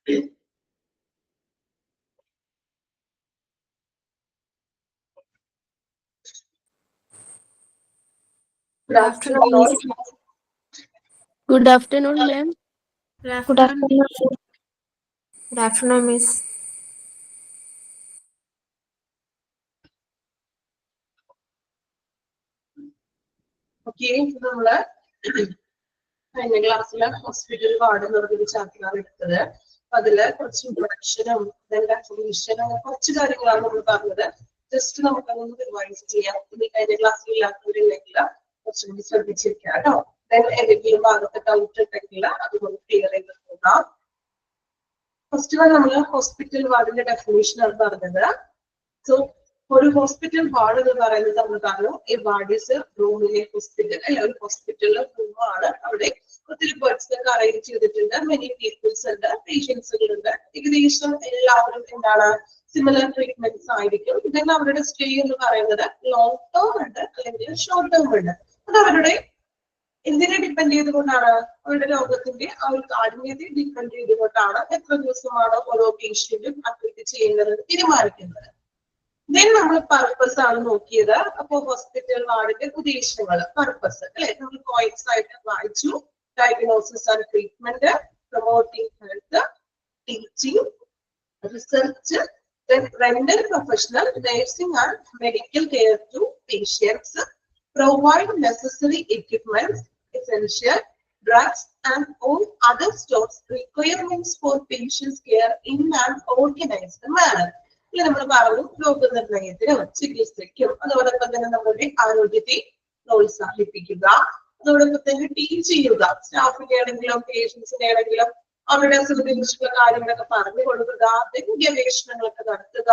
Good afternoon, all. Good afternoon, ma'am. Good afternoon. Good afternoon, Miss. Okay, നമ്മള് കഴിഞ്ഞ ക്ലാസ്സില് hospital ward എന്ന് പറഞ്ഞൊരു ചാപ്റ്ററാണ് എടുത്തത്. അതില് കുറച്ച് ഇൻട്രൊഡക്ഷനും ഡെഫിനിഷൻ അങ്ങനെ കുറച്ച് കാര്യങ്ങളാണ് നമ്മൾ പറഞ്ഞത്. ജസ്റ്റ് നമുക്കതൊന്ന് റിവൈസ് ചെയ്യാം. ഇനി കഴിഞ്ഞ ക്ലാസ്സിൽ ഇല്ലാത്തവരില്ലെങ്കിൽ കുറച്ചും കൂടി ശ്രദ്ധിച്ചിരിക്കാം കേട്ടോ. ഏതെങ്കിലും ഭാഗത്ത് ഡൗട്ട് ഉണ്ടെങ്കിൽ അതുകൊണ്ട് ക്ലിയർ ചെയ്ത് നോക്കാം. ഫസ്റ്റ് നമ്മള് ഹോസ്പിറ്റൽ വാർഡിന്റെ ഡെഫിനേഷൻ ആണ് പറഞ്ഞത്. സോ ഒരു ഹോസ്പിറ്റൽ വാർഡ് എന്ന് പറയുന്നത് നമ്മൾ പറഞ്ഞു ഈ ward is room in A hospital അല്ലെ, ഒരു ഹോസ്പിറ്റലിലെ റൂമാണ്. അവിടെ ഒത്തിരി ബെഡ്സ് ഒക്കെ അറേഞ്ച് ചെയ്തിട്ടുണ്ട്, മെനി പീപ്പിൾസ് ഉണ്ട്, പേഷ്യൻസുകളുണ്ട്. ഏകദേശം എല്ലാവരും എന്താണ് സിമിലർ ട്രീറ്റ്മെന്റ്സ് ആയിരിക്കും. ഇതെല്ലാം അവരുടെ സ്റ്റേ എന്ന് പറയുന്നത് ലോങ് ടേം ഉണ്ട് അല്ലെങ്കിൽ ഷോർട്ട് ടേം ഉണ്ട്. അത് അവരുടെ എന്തിനെ ഡിപ്പെൻഡ് ചെയ്തുകൊണ്ടാണ്, അവരുടെ രോഗത്തിന്റെ ആ ഒരു കാഠിന്യത്തെ ഡിപ്പെൻഡ് ചെയ്തുകൊണ്ടാണ് എത്ര ദിവസമാണ് ഓരോ പേഷ്യന്റും അഡ്മിറ്റ് ചെയ്യുന്നത് തീരുമാനിക്കുന്നത്. ദെൻ നമ്മൾ പർപ്പസ് ആണ് നോക്കിയത്. അപ്പോ ഹോസ്പിറ്റൽ വാർഡിന്റെ ഉദ്ദേശങ്ങൾ, പർപ്പസ് അല്ലെ, നമ്മൾ പോയിന്റ്സ് ആയിട്ട് വായിച്ചു. Diagnosis and treatment, promoting health, teaching, research, render professional nursing and medical care to patients, provide necessary equipment, essential drugs and all other stores requirements for patients care in an organized manner. ഇത് നമ്മൾ പറഞ്ഞു രോഗനിർണയത്തിനും ചികിത്സയ്ക്കും അതോടൊപ്പം തന്നെ നമ്മളുടെ ആരോഗ്യത്തെ പ്രോത്സാഹിപ്പിക്കുക, അതോടൊപ്പം തന്നെ ടീച്ച് ചെയ്യുക, സ്റ്റാഫിനെ ആണെങ്കിലും പേഷ്യൻസിനെ ആണെങ്കിലും അവരുടെ സുരക്ഷിത കാര്യങ്ങളൊക്കെ പറഞ്ഞു കൊടുക്കുക, ഗവേഷണങ്ങളൊക്കെ നടത്തുക.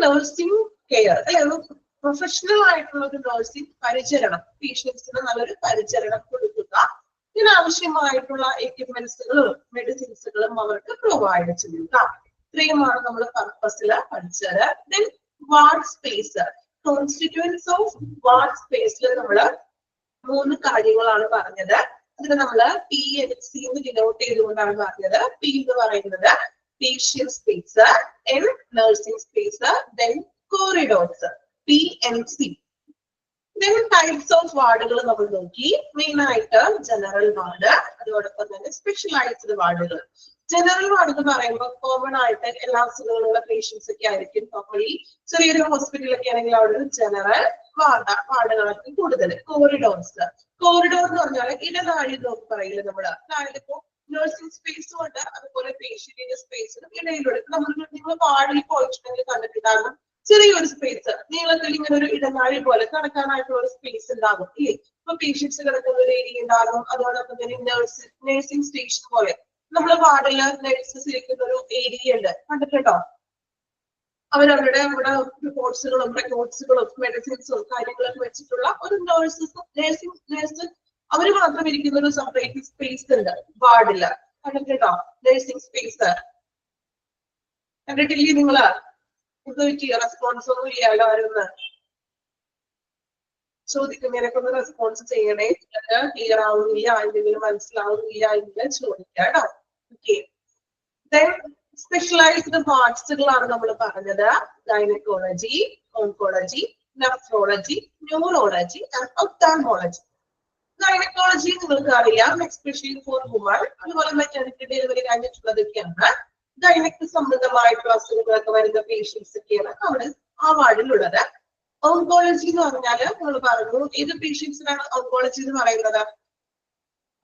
നഴ്സിംഗ് കെയർ അല്ലെ, ഒരു പ്രൊഫഷണൽ ആയിട്ടുള്ള ഒരു നഴ്സിംഗ് പരിചരണം, പേഷ്യൻസിന് നല്ലൊരു പരിചരണം കൊടുക്കുക. ഇതിനാവശ്യമായിട്ടുള്ള എക്യുപ്മെന്റ്സുകളും മെഡിസിൻസുകളും അവർക്ക് പ്രൊവൈഡ് ചെയ്യുക. ഇത്രയുമാണ് നമ്മൾ പർപ്പസിൽ പഠിച്ചത്. Then ward space, constituents of ward സ്പേസിൽ നമ്മള് 3 കാര്യങ്ങളാണ് പറഞ്ഞത്. അതിന് നമ്മള് PNC എന്ന് ഡിനോട്ട് ചെയ്തുകൊണ്ടാണ് പറഞ്ഞത്. പി എന്ന് പറയുന്നത് patient space, N nursing space, then corridors, PNC. Then types of വാർഡുകൾ നമ്മൾ നോക്കി. മെയിൻ ആയിട്ട് ജനറൽ വാർഡ്, അതോടൊപ്പം തന്നെ സ്പെഷ്യലൈസ്ഡ് വാർഡുകൾ. ജനറൽ വാർഡ് എന്ന് പറയുമ്പോൾ കോമൺ ആയിട്ട് എല്ലാ അസുഖങ്ങളുള്ള പേഷ്യൻസ് ഒക്കെ ആയിരിക്കും. നോർമലി ചെറിയൊരു ഹോസ്പിറ്റലൊക്കെ ആണെങ്കിൽ അവിടെ ഒരു ജനറൽ വാർഡുകളൊക്കെ കൂടുതൽ. കോറിഡോർസ്, കോറിഡോർ എന്ന് പറഞ്ഞാൽ ഇടനാഴി എന്നൊക്കെ പറയില്ല നമ്മള്. അതായത് ഇപ്പോ നഴ്സിംഗ് സ്പേസും ഉണ്ട്, അതുപോലെ പേഷ്യന്റിന്റെ സ്പേസിനും ഇടയിലൂടെ നിങ്ങൾ വാർഡിൽ പോയിട്ടുണ്ടെങ്കിൽ കണ്ടിട്ടുണ്ടാകും ചെറിയൊരു സ്പേസ് നീളത്തിൽ ഇങ്ങനെ ഒരു ഇടനാഴി പോലെ നടക്കാനായിട്ടുള്ള ഒരു സ്പേസ് ഉണ്ടാകും ഇല്ലേ. ഇപ്പൊ പേഷ്യൻസ് കിടക്കുന്ന ഒരു ഏരിയ ഉണ്ടാകും, അതോടൊപ്പം തന്നെ നഴ്സിംഗ് സ്റ്റേഷൻ പോലെ നമ്മള് വാർഡില് നഴ്സസ് ഇരിക്കുന്ന ഒരു ഏരിയ ഉണ്ട്, കണ്ടിട്ടുണ്ടോ? അവരവരുടെ അവിടെ റിപ്പോർട്ട്സുകളും റെക്കോർഡ്സുകളും മെഡിസിൻസും കാര്യങ്ങളൊക്കെ വെച്ചിട്ടുള്ള ഒരു നേഴ്സ് അവര് മാത്രം ഇരിക്കുന്ന ഒരു സെപ്പറേറ്റ് സ്പേസ് ഉണ്ട് വാർഡില്, കണ്ടിട്ടുണ്ടോ? നഴ്സിംഗ് സ്പേസ് കണ്ടിട്ടില്ലേ നിങ്ങള്? റെസ്പോൺസ് ഒന്നും ഇല്ലാലോ ആരൊന്ന് ചോദിക്കുന്നതിനൊക്കെ ഒന്ന് റെസ്പോൺസ് ചെയ്യണേ. ക്ലിയർ ആവുന്നില്ല, എന്തെങ്കിലും മനസ്സിലാവുന്നില്ല എങ്കിൽ ചോദിക്കാം കേട്ടോ. ഓക്കെ, സ്പെഷ്യലൈസ്ഡ് വാർഡ്സുകളാണ് നമ്മൾ പറഞ്ഞത്. Gynaecology, oncology, nephrology, neurology and ophthalmology. Gynaecology നിങ്ങൾക്ക് അറിയാം, എക്സ്പെഷ്യലി ഫോർ വുമൺ, അതുപോലെ മെറ്റർണിറ്റി ഡെലിവറി കഴിഞ്ഞിട്ടുള്ളതൊക്കെയാണ്. ഗൈനക്ക് സംബന്ധമായിട്ടുള്ള അസുഖങ്ങളൊക്കെ വരുന്ന പേഷ്യൻസ് ഒക്കെയാണ് അവിടെ ആ വാർഡിലുള്ളത്. ഓങ്കോളജി എന്ന് പറഞ്ഞാല് നമ്മൾ പറഞ്ഞു ഏത് പേഷ്യൻസിനാണ് ഓങ്കോളജി എന്ന് പറയുന്നത്?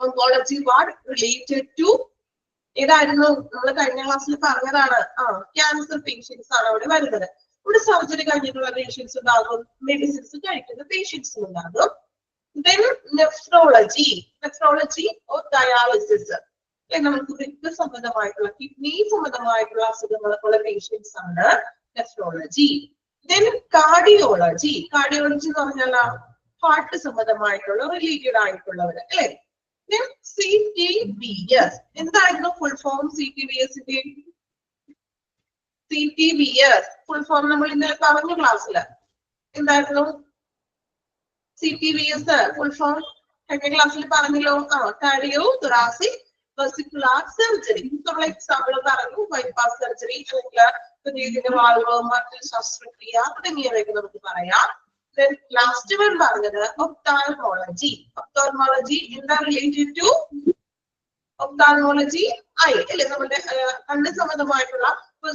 ഓങ്കോളജി വാർഡ് റിലേറ്റഡ് ടു ഏതായിരുന്നു? നമ്മൾ കഴിഞ്ഞ ക്ലാസ്സിൽ പറഞ്ഞതാണ്, ക്യാൻസർ പേഷ്യൻസ് ആണ് അവിടെ വരുന്നത്. ഇവിടെ സർജറി കഴിഞ്ഞിട്ടുള്ള പേഷ്യൻസ് ഉണ്ടാകും, മെഡിസിൻസ് കഴിക്കുന്ന പേഷ്യൻസും ഉണ്ടാകും. Then nephrology, nephrology or dialysis, നമുക്ക് ഹൃദയ സംബന്ധമായിട്ടുള്ള കിഡ്നി സംബന്ധമായിട്ടുള്ള അസുഖങ്ങളൊക്കെയുള്ള പേഷ്യൻസ് ആണ് നെഫ്രോളജി. ദെൻ കാർഡിയോളജി, കാർഡിയോളജി എന്ന് പറഞ്ഞാൽ ഹാർട്ട് സംബന്ധമായിട്ടുള്ള റിലേറ്റഡ് ആയിട്ടുള്ളവര് അല്ലെ. CTBS എന്തായിരുന്നു ഫുൾ ഫോം? CTBSന്റെ ഫുൾ ഫോം നമ്മൾ ഇന്നലെ പറഞ്ഞ ക്ലാസ്സിൽ എന്തായിരുന്നു? CTBS ഫുൾ ഫോം കഴിഞ്ഞ ക്ലാസ്സിൽ പറഞ്ഞല്ലോ. Cardio thoracic vesicular surgery. നമ്മൾ എക്സാമ്പിൾ പറഞ്ഞു ബൈപ്പാസ് സർജറി അല്ലെങ്കിൽ വാൾവ് മറ്റു ശസ്ത്രക്രിയ തുടങ്ങിയവയൊക്കെ നമുക്ക് പറയാം. ലാസ്റ്റ് വൺ പറഞ്ഞത് ഒപ്താൽമോളജി. ഒപ്താൽമോളജി എന്താ റിലേറ്റഡ് ടു ഒപ്താൽമോളജി ഐ അല്ലെ, നമ്മുടെ കണ്ണ് സംബന്ധമായിട്ടുള്ള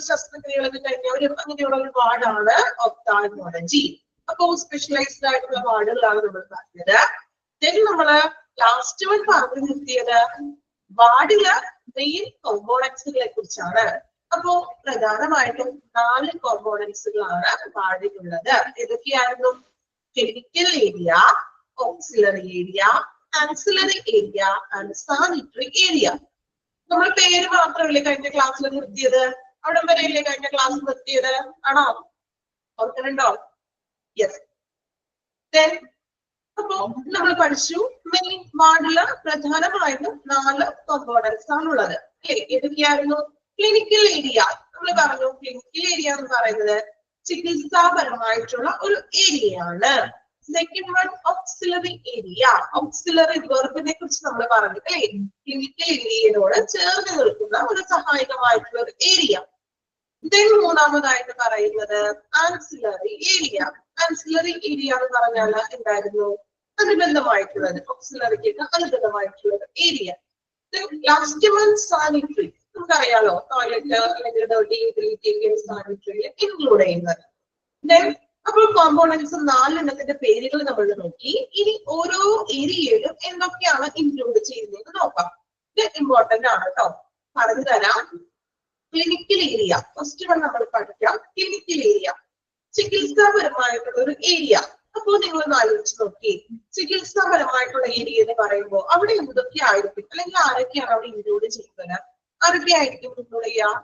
ശസ്ത്രക്രിയകളൊക്കെ കഴിഞ്ഞവരും അങ്ങനെയുള്ള ഒരു വാർഡാണ് ഒപ്താൽമോളജി. അപ്പൊ സ്പെഷ്യലൈസ്ഡ് ആയിട്ടുള്ള വാർഡുകളാണ് നമ്മൾ പറഞ്ഞത്. നമ്മള് ലാസ്റ്റ് വൺ പറഞ്ഞു നിർത്തിയത് വാർഡില് മെയിൻ കോമ്പോണൻസുകളെ കുറിച്ചാണ്. അപ്പോ പ്രധാനമായിട്ടും 4 കോമ്പോണൻസുകളാണ് വാർഡിലുള്ളത്. ഏതൊക്കെയായിരുന്നു? Clinical area, auxiliary area, ancillary area and sanitary area. നമ്മൾ പേര് മാത്രമല്ലേ കഴിഞ്ഞ ക്ലാസ്സിൽ നിർത്തിയത്? അവിടെ വരെയല്ലേ കഴിഞ്ഞ ക്ലാസ് നിർത്തിയത്? ആണോ? ഓർക്കുന്നുണ്ടോ? യെസ്. അപ്പോ നമ്മൾ പഠിച്ചു മെയിൻ വാർഡില് പ്രധാനമായിട്ടും 4 കോമ്പോണൻസ് ആണുള്ളത് അല്ലേ? ഏതൊക്കെയായിരുന്നു? ക്ലിനിക്കൽ ഏരിയ നമ്മൾ പറഞ്ഞു. ക്ലിനിക്കൽ ഏരിയ എന്ന് പറയുന്നത് ചികിത്സാപരമായിട്ടുള്ള ഒരു ഏരിയയാണ്. Second one auxiliary area. Auxiliary വെർബിനെ കുറിച്ച് നമ്മൾ പറഞ്ഞു അല്ലേ? ക്ലിനിക്കൽ ഏരിയയോട് ചേർന്ന് നിൽക്കുന്ന ഒരു സഹായകമായിട്ടുള്ള ഒരു ഏരിയ. മൂന്നാമതായിട്ട് പറയുന്നത് ആൻസിലറി ഏരിയ. ആൻസിലറി ഏരിയ എന്ന് പറഞ്ഞാൽ എന്തായിരുന്നു? അനുബന്ധമായിട്ടുള്ളത്, ഓക്സിലറിക്ക് അനുബന്ധമായിട്ടുള്ള ഏരിയ. Last one sanitary. നമുക്കറിയാലോ ടോയ്ലറ്റ് അല്ലെങ്കിൽ ഡർട്ടി യൂട്ടിലിറ്റി സാനിറ്ററി ഇൻക്ലൂഡ് ചെയ്യുന്നത്. അപ്പോൾ കോമ്പോണൻസ് 4 എണ്ണത്തിന്റെ പേരുകൾ നമ്മൾ നോക്കി. ഇനി ഓരോ ഏരിയയിലും എന്തൊക്കെയാണ് ഇൻക്ലൂഡ് ചെയ്യുന്നത് നോക്കാം. ഇത് ഇമ്പോർട്ടന്റ് ആണ് കേട്ടോ, പറഞ്ഞു തരാം. ക്ലിനിക്കൽ ഏരിയ ഫസ്റ്റ് വൺ നമ്മൾ പഠിക്കാം. ക്ലിനിക്കൽ ഏരിയ ചികിത്സാപരമായിട്ടുള്ള ഒരു ഏരിയ. അപ്പോൾ നിങ്ങൾ ഒന്ന് ആലോചിച്ച് നോക്കി, ചികിത്സാപരമായിട്ടുള്ള ഏരിയ എന്ന് പറയുമ്പോൾ അവിടെ എന്തൊക്കെ ആയിരിക്കും അല്ലെങ്കിൽ ആരൊക്കെയാണ് അവിടെ ഇൻക്ലൂഡ് ചെയ്യുന്നത്? ആരൊക്കെ ആയിരിക്കും ഇൻക്ലൂഡ് ചെയ്യുക?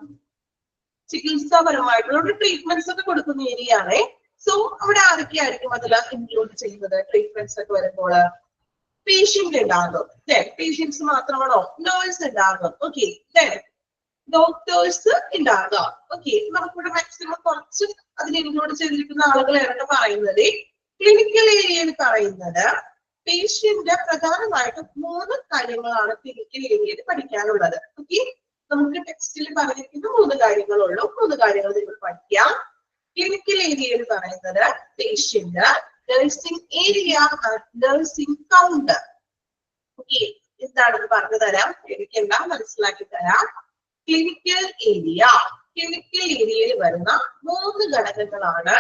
ചികിത്സാപരമായിട്ടുള്ള ഒരു ട്രീറ്റ്മെന്റ്സ് ഒക്കെ കൊടുക്കുന്ന ഏരിയ ആണേ. സോ അവിടെ ആരൊക്കെ ആയിരിക്കും അതിൽ ഇൻക്ലൂഡ് ചെയ്യുന്നത്? ട്രീറ്റ്മെന്റ്സ് ഒക്കെ വരുമ്പോൾ പേഷ്യന്റ് ഉണ്ടാകും. പേഷ്യൻസ് മാത്രമാണോ? നേഴ്സ് ഉണ്ടാകും. ഓക്കെ, ഡോക്ടേഴ്സ് ഉണ്ടാകാം. ഓക്കെ, നമുക്കിവിടെ മാക്സിമം കുറച്ച് അതിൽ ഇൻക്ലൂഡ് ചെയ്തിരിക്കുന്ന ആളുകളെയാണ് പറയുന്നത്. ക്ലിനിക്കൽ ഏരിയ എന്ന് പറയുന്നത് പേഷ്യന്റ് പ്രധാനമായിട്ടും 3 കാര്യങ്ങളാണ് ക്ലിനിക്കൽ ഏരിയയിൽ പഠിക്കാനുള്ളത്. ഓക്കെ, നമുക്ക് ടെക്സ്റ്റിൽ പറഞ്ഞിരിക്കുന്ന 3 കാര്യങ്ങളുള്ളൂ. 3 കാര്യങ്ങൾ നിങ്ങൾ പഠിക്കാം. ക്ലിനിക്കൽ ഏരിയ എന്ന് പറയുന്നത് patient, nursing area, nursing counter. Okay, എന്താണെന്ന് പറഞ്ഞു തരാം, എനിക്കെല്ലാം മനസ്സിലാക്കി തരാം. ക്ലിനിക്കൽ ഏരിയ, ക്ലിനിക്കൽ ഏരിയയിൽ വരുന്ന 3 ഘടകങ്ങളാണ്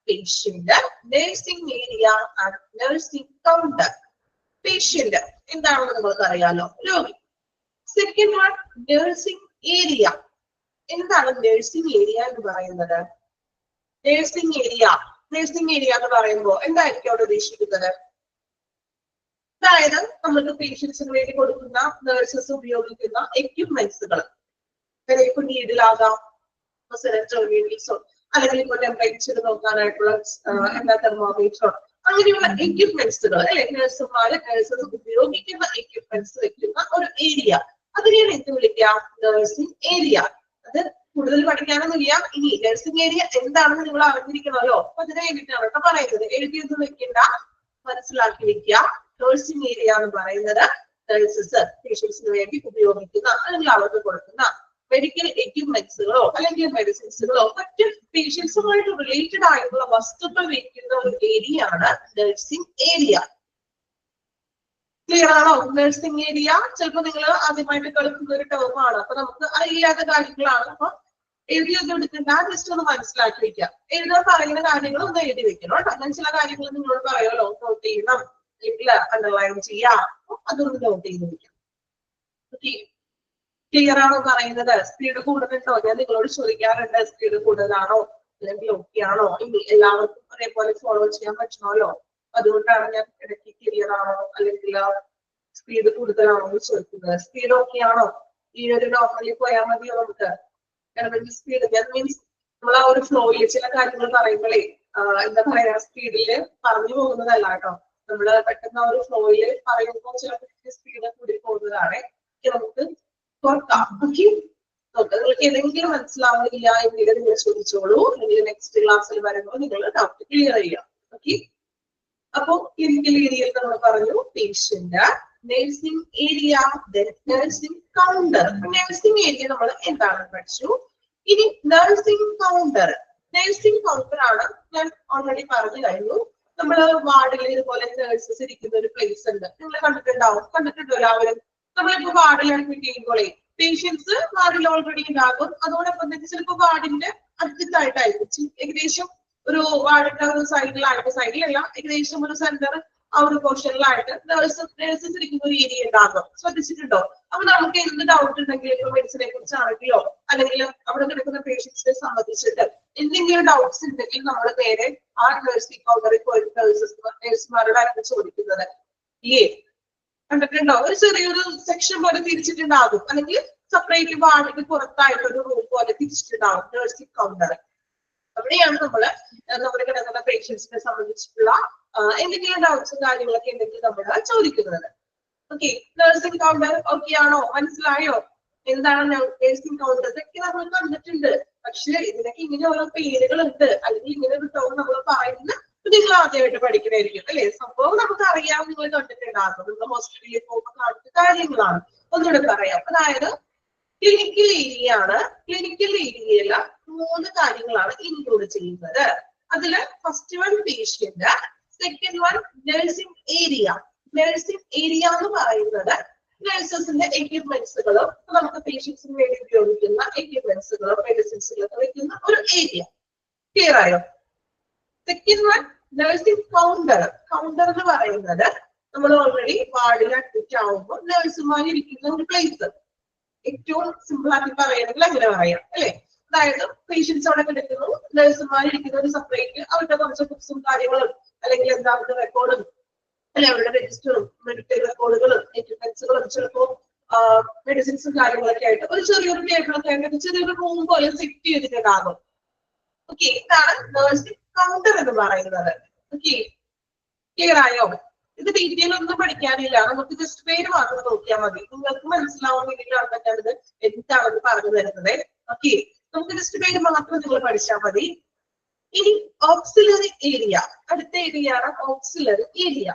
patient, nursing area and nursing counter. Patient എന്താണെന്ന് നിങ്ങൾക്ക് അറിയാലോ, രോഗി. Second one nursing area. എന്താണ് നഴ്സിംഗ് ഏരിയ എന്ന് പറയുന്നത്? നഴ്സിംഗ് ഏരിയ എന്ന് പറയുമ്പോൾ എന്തായിരിക്കും അവിടെ ഉദ്ദേശിക്കുന്നത്? അതായത് നമുക്ക് പേഷ്യൻസിന് വേണ്ടി കൊടുക്കുന്ന നഴ്സസ് ഉപയോഗിക്കുന്ന എക്യുപ്മെന്റ്സുകൾ, ഇപ്പൊ നീഡിലാകാം, അല്ലെങ്കിൽ ഇപ്പൊ ടെമ്പറേച്ചർ നോക്കാനായിട്ടുള്ള തെർമോമീറ്ററോ അങ്ങനെയുള്ള എക്യുപ്മെന്റ്സുകൾ അല്ലെ, നഴ്സസ് ഉപയോഗിക്കുന്ന എക്യുപ്മെന്റ്സ് വെക്കുന്ന ഒരു ഏരിയ, അതിനെയാണ് എന്ത് വിളിക്കുക? Nursing area. അത് കൂടുതൽ പഠിക്കാനൊന്നുമില്ല. ഇനി നഴ്സിംഗ് ഏരിയ എന്താണെന്ന് നിങ്ങൾ അറിഞ്ഞിരിക്കണമല്ലോ, അപ്പൊ അതിനെ വേണ്ടിയിട്ടാണ് കേട്ടോ പറയുന്നത്. എഴുതിയൊന്നും വെക്കണ്ട, മനസ്സിലാക്കി വെക്കുക. നഴ്സിംഗ് ഏരിയ എന്ന് പറയുന്നത് നഴ്സസ് പേഷ്യൻസിന് വേണ്ടി ഉപയോഗിക്കുന്ന അല്ലെങ്കിൽ അവർക്ക് കൊടുക്കുന്ന മെഡിക്കൽ എക്യുപ്മെന്റ്സുകളോ അല്ലെങ്കിൽ മെഡിസിൻസുകളോ മറ്റ് പേഷ്യൻസുമായിട്ട് റിലേറ്റഡ് ആയിട്ടുള്ള വസ്തുക്കൾ വയ്ക്കുന്ന ഒരു ഏരിയ ആണ് നഴ്സിംഗ് ഏരിയ. ക്ലിയർ ആണോ? നഴ്സിംഗ് ഏരിയ ചിലപ്പോൾ നിങ്ങൾ ആദ്യമായിട്ട് കളിക്കുന്ന ഒരു ടേമാണ്, അപ്പൊ നമുക്ക് അറിയില്ലാത്ത കാര്യങ്ങളാണ്. അപ്പൊ എഴുതിയൊന്നും എടുക്കണ്ട, ജസ്റ്റ് ഒന്ന് മനസ്സിലാക്കി വെക്കാം. എഴുതാൻ പറയുന്ന കാര്യങ്ങൾ ഒന്ന് എഴുതി വെക്കണം കേട്ടോ. അങ്ങനെ ചില കാര്യങ്ങൾ നിങ്ങളോട് പറയുമല്ലോ, നോട്ട് ചെയ്യണം അല്ലെങ്കിൽ അണ്ടർലൈൻ ചെയ്യാം, അതൊന്ന് നോട്ട് ചെയ്ത് വെക്കാം. ഓക്കെ, ക്ലിയർ ആണോ പറയുന്നത്? സ്പീഡ് കൂടുതലുണ്ടോ? ഞാൻ നിങ്ങളോട് ചോദിക്കാറുണ്ട്, സ്പീഡ് കൂടുതലാണോ അല്ലെങ്കിൽ ഓക്കെ ആണോ? ഇനി എല്ലാവർക്കും അതേപോലെ ഫോളോ ചെയ്യാൻ പറ്റണമല്ലോ, അതുകൊണ്ടാണ് ഞാൻ ഇടയ്ക്ക് ക്ലിയർ ആണോ അല്ലെങ്കിൽ സ്പീഡ് കൂടുതലാണോ എന്ന് ചോദിക്കുന്നത്. സ്പീഡ് ഓക്കെ ആണോ? ഈ ഒരു നോർമലി പോയാൽ മതിയോ നമുക്ക്? സ്പീഡ് മീൻസ് നമ്മൾ ആ ഒരു ഫ്ലോയിൽ ചില കാര്യങ്ങൾ പറയുമ്പോഴേ എന്താ പറയാ, സ്പീഡില് പറഞ്ഞു പോകുന്നതല്ല കേട്ടോ. നമ്മള് പെട്ടെന്ന് ആ ഒരു ഫ്ലോയില് പറയുമ്പോൾ ചിലപ്പോൾ സ്പീഡ് കൂടി പോകുന്നതാണ്. നമുക്ക് കുറക്കാം. ഓക്കെ, നിങ്ങൾക്ക് ഏതെങ്കിലും മനസ്സിലാവുന്നില്ല എങ്കിൽ നിങ്ങൾ ചോദിച്ചോളൂ, അല്ലെങ്കിൽ നെക്സ്റ്റ് ക്ലാസ്സിൽ വരുമ്പോൾ നിങ്ങൾ ഡൗട്ട് ക്ലിയർ ചെയ്യാം. ഓക്കെ, അപ്പൊ ക്ലിനിക്കൽ ഏരിയയിൽ നമ്മൾ പറഞ്ഞു patient, nursing area, nursing counter. Nursing area നമ്മൾ എന്താണെന്ന് പഠിച്ചു. ഇനി നഴ്സിംഗ് കൗണ്ടർ. നഴ്സിംഗ് കൗണ്ടർ ആണ് ഞാൻ ഓൾറെഡി പറഞ്ഞു കഴിഞ്ഞു. നമ്മള് വാർഡിൽ ഇതുപോലെ നഴ്സസ് ഇരിക്കുന്ന ഒരു പ്ലേസ് ഉണ്ട്. നിങ്ങൾ കണ്ടിട്ടുണ്ടോ എല്ലാവരും? നമ്മളിപ്പോ വാർഡിൽ അഡ്മിറ്റ് ചെയ്യുമ്പോഴേ പേഷ്യൻസ് വാർഡിൽ ഓൾറെഡി ഉണ്ടാകും. അതോടൊപ്പം തന്നെ ചിലപ്പോൾ വാർഡിന്റെ അടുത്തായിട്ടായിരിക്കും, ഏകദേശം ഒരു വാർഡിന്റെ ഒരു സൈഡിലല്ല, ഏകദേശം ഒരു സെന്റർ ആ ഒരു പോർഷനിലായിട്ട് നഴ്സസ് ഇരിക്കുന്ന ഒരു ഏരിയ ഉണ്ടാകും. ശ്രദ്ധിച്ചിട്ടുണ്ടോ? അപ്പൊ നമുക്ക് എന്ത് ഡൗട്ട് ഉണ്ടെങ്കിലും ഇപ്പൊ മെഡിസിനെ കുറിച്ചാണെങ്കിലോ അല്ലെങ്കിൽ അവിടെ കിടക്കുന്ന പേഷ്യൻസിനെ സംബന്ധിച്ചിട്ട് എന്തെങ്കിലും ഡൗട്ട്സ് ഉണ്ടെങ്കിൽ നമ്മൾ നേരെ ആ നഴ്സിംഗ് കൗണ്ടറിൽ പോയിട്ട് നഴ്സുമാരോടായിരുന്നു ചോദിക്കുന്നത്. കണ്ടിട്ടുണ്ടോ? ഒരു ചെറിയൊരു സെക്ഷൻ പോലെ തിരിച്ചിട്ടുണ്ടാകും, അല്ലെങ്കിൽ സെപ്പറേറ്റ് വാർഡിന് പുറത്തായിട്ട് ഒരു റൂം പോലെ തിരിച്ചിട്ടുണ്ടാകും നഴ്സിംഗ് കൗണ്ടർ. അവിടെയാണ് നമ്മുടെ കിടക്കുന്ന പേഷ്യൻസിനെ സംബന്ധിച്ചിട്ടുള്ള എന്തെങ്കിലും ഡൗട്ട്സും കാര്യങ്ങളൊക്കെ ഉണ്ടെങ്കിൽ നമ്മൾ ചോദിക്കുന്നത്. ഓക്കെ, നഴ്സിംഗ് കൗണ്ടർ ഓക്കെ ആണോ? മനസ്സിലായോ എന്താണ് നഴ്സിംഗ് കൗണ്ടർ? ഇതൊക്കെ നമ്മൾ കണ്ടിട്ടുണ്ട്. പക്ഷെ ഇതിനൊക്കെ ഇങ്ങനെ ഓരോ പേരുകളുണ്ട്, അല്ലെങ്കിൽ ഇങ്ങനെ ഒരു ടേം നമ്മൾ പറയുന്ന നിങ്ങൾ ആദ്യമായിട്ട് പഠിക്കണായിരിക്കും അല്ലെ. സംഭവം നമുക്ക് അറിയാം, നിങ്ങൾ കണ്ടിട്ടുണ്ടാകും, നിങ്ങൾ ഹോസ്പിറ്റലിൽ പോകുമ്പോൾ കാണുന്ന കാര്യങ്ങളാണ്. ഒന്നുകൂടെ പറയാം. അതായത് ക്ലിനിക്കൽ ഏരിയ ആണ്. ക്ലിനിക്കൽ ഏരിയയിൽ 3 കാര്യങ്ങളാണ് ഇൻക്ലൂഡ് ചെയ്യുന്നത്. അതില് first one patient, second one nursing area. Nursing area എന്ന് പറയുന്നത് നഴ്സസിന്റെ എക്യുപ്മെന്റ്സുകളും നമുക്ക് പേഷ്യൻസിന് വേണ്ടി ഉപയോഗിക്കുന്ന എക്യുപ്മെന്റ്സുകളും മെഡിസിൻസുകളൊക്കെ വെക്കുന്ന ഒരു ഏരിയ. ക്ലിയർ ആയോ? Second one nursing counter. Counter എന്ന് പറയുന്നത് നമ്മൾ ഓൾറെഡി വാർഡിൽ അഡ്മിറ്റ് ആവുമ്പോൾ നഴ്സുമാർ ഇരിക്കുന്ന ഒരു പ്ലേസ്. ഏറ്റവും സിമ്പിൾ ആക്കി പറയുകയാണെങ്കിൽ അങ്ങനെ പറയാം അല്ലെ. അതായത് പേഷ്യൻസ് അവിടെ കിടക്കുന്നു, നഴ്സുമാർ ഇരിക്കുന്ന ഒരു സെപ്പറേറ്റ് അവരുടെ കുറച്ച് ബുക്സും കാര്യങ്ങളും അല്ലെങ്കിൽ എന്താ അവരുടെ റെക്കോർഡും അല്ലെ, അവരുടെ രജിസ്റ്ററും മെഡിക്കൽ റെക്കോർഡുകളും എക്യുപ്മെന്റ്സുകളും ചിലപ്പോൾ മെഡിസിൻസും കാര്യങ്ങളൊക്കെ ആയിട്ട് ഒരു ചെറിയൊരു ടേബിളൊക്കെ ആയിട്ട് ചെറിയൊരു റൂം പോലെ സെറ്റ് ചെയ്തിട്ടുണ്ടാകും. ഓക്കെ, ഇതാണ് നഴ്സിംഗ് കൗണ്ടർ എന്ന് പറയുന്നത്. ഓക്കെ, ക്ലിയർ ആയോ? ഇത് ഡീറ്റെയിൽ ഒന്നും പഠിക്കാനില്ല, നമുക്ക് ജസ്റ്റ് പേര് മാത്രം നോക്കിയാൽ മതി. നിങ്ങൾക്ക് മനസ്സിലാവാൻ വേണ്ടിയിട്ടാണ് ഞാനിത് എന്താണെന്ന് പറഞ്ഞു തരുന്നത്. ഓക്കെ, നമുക്ക് ജസ്റ്റ് പേര് മാത്രം നിങ്ങൾ പഠിച്ചാൽ മതി. ഇനി ഓക്സിലറി ഏരിയ, അടുത്ത ഏരിയ ആണ് ഓക്സിലറി ഏരിയ.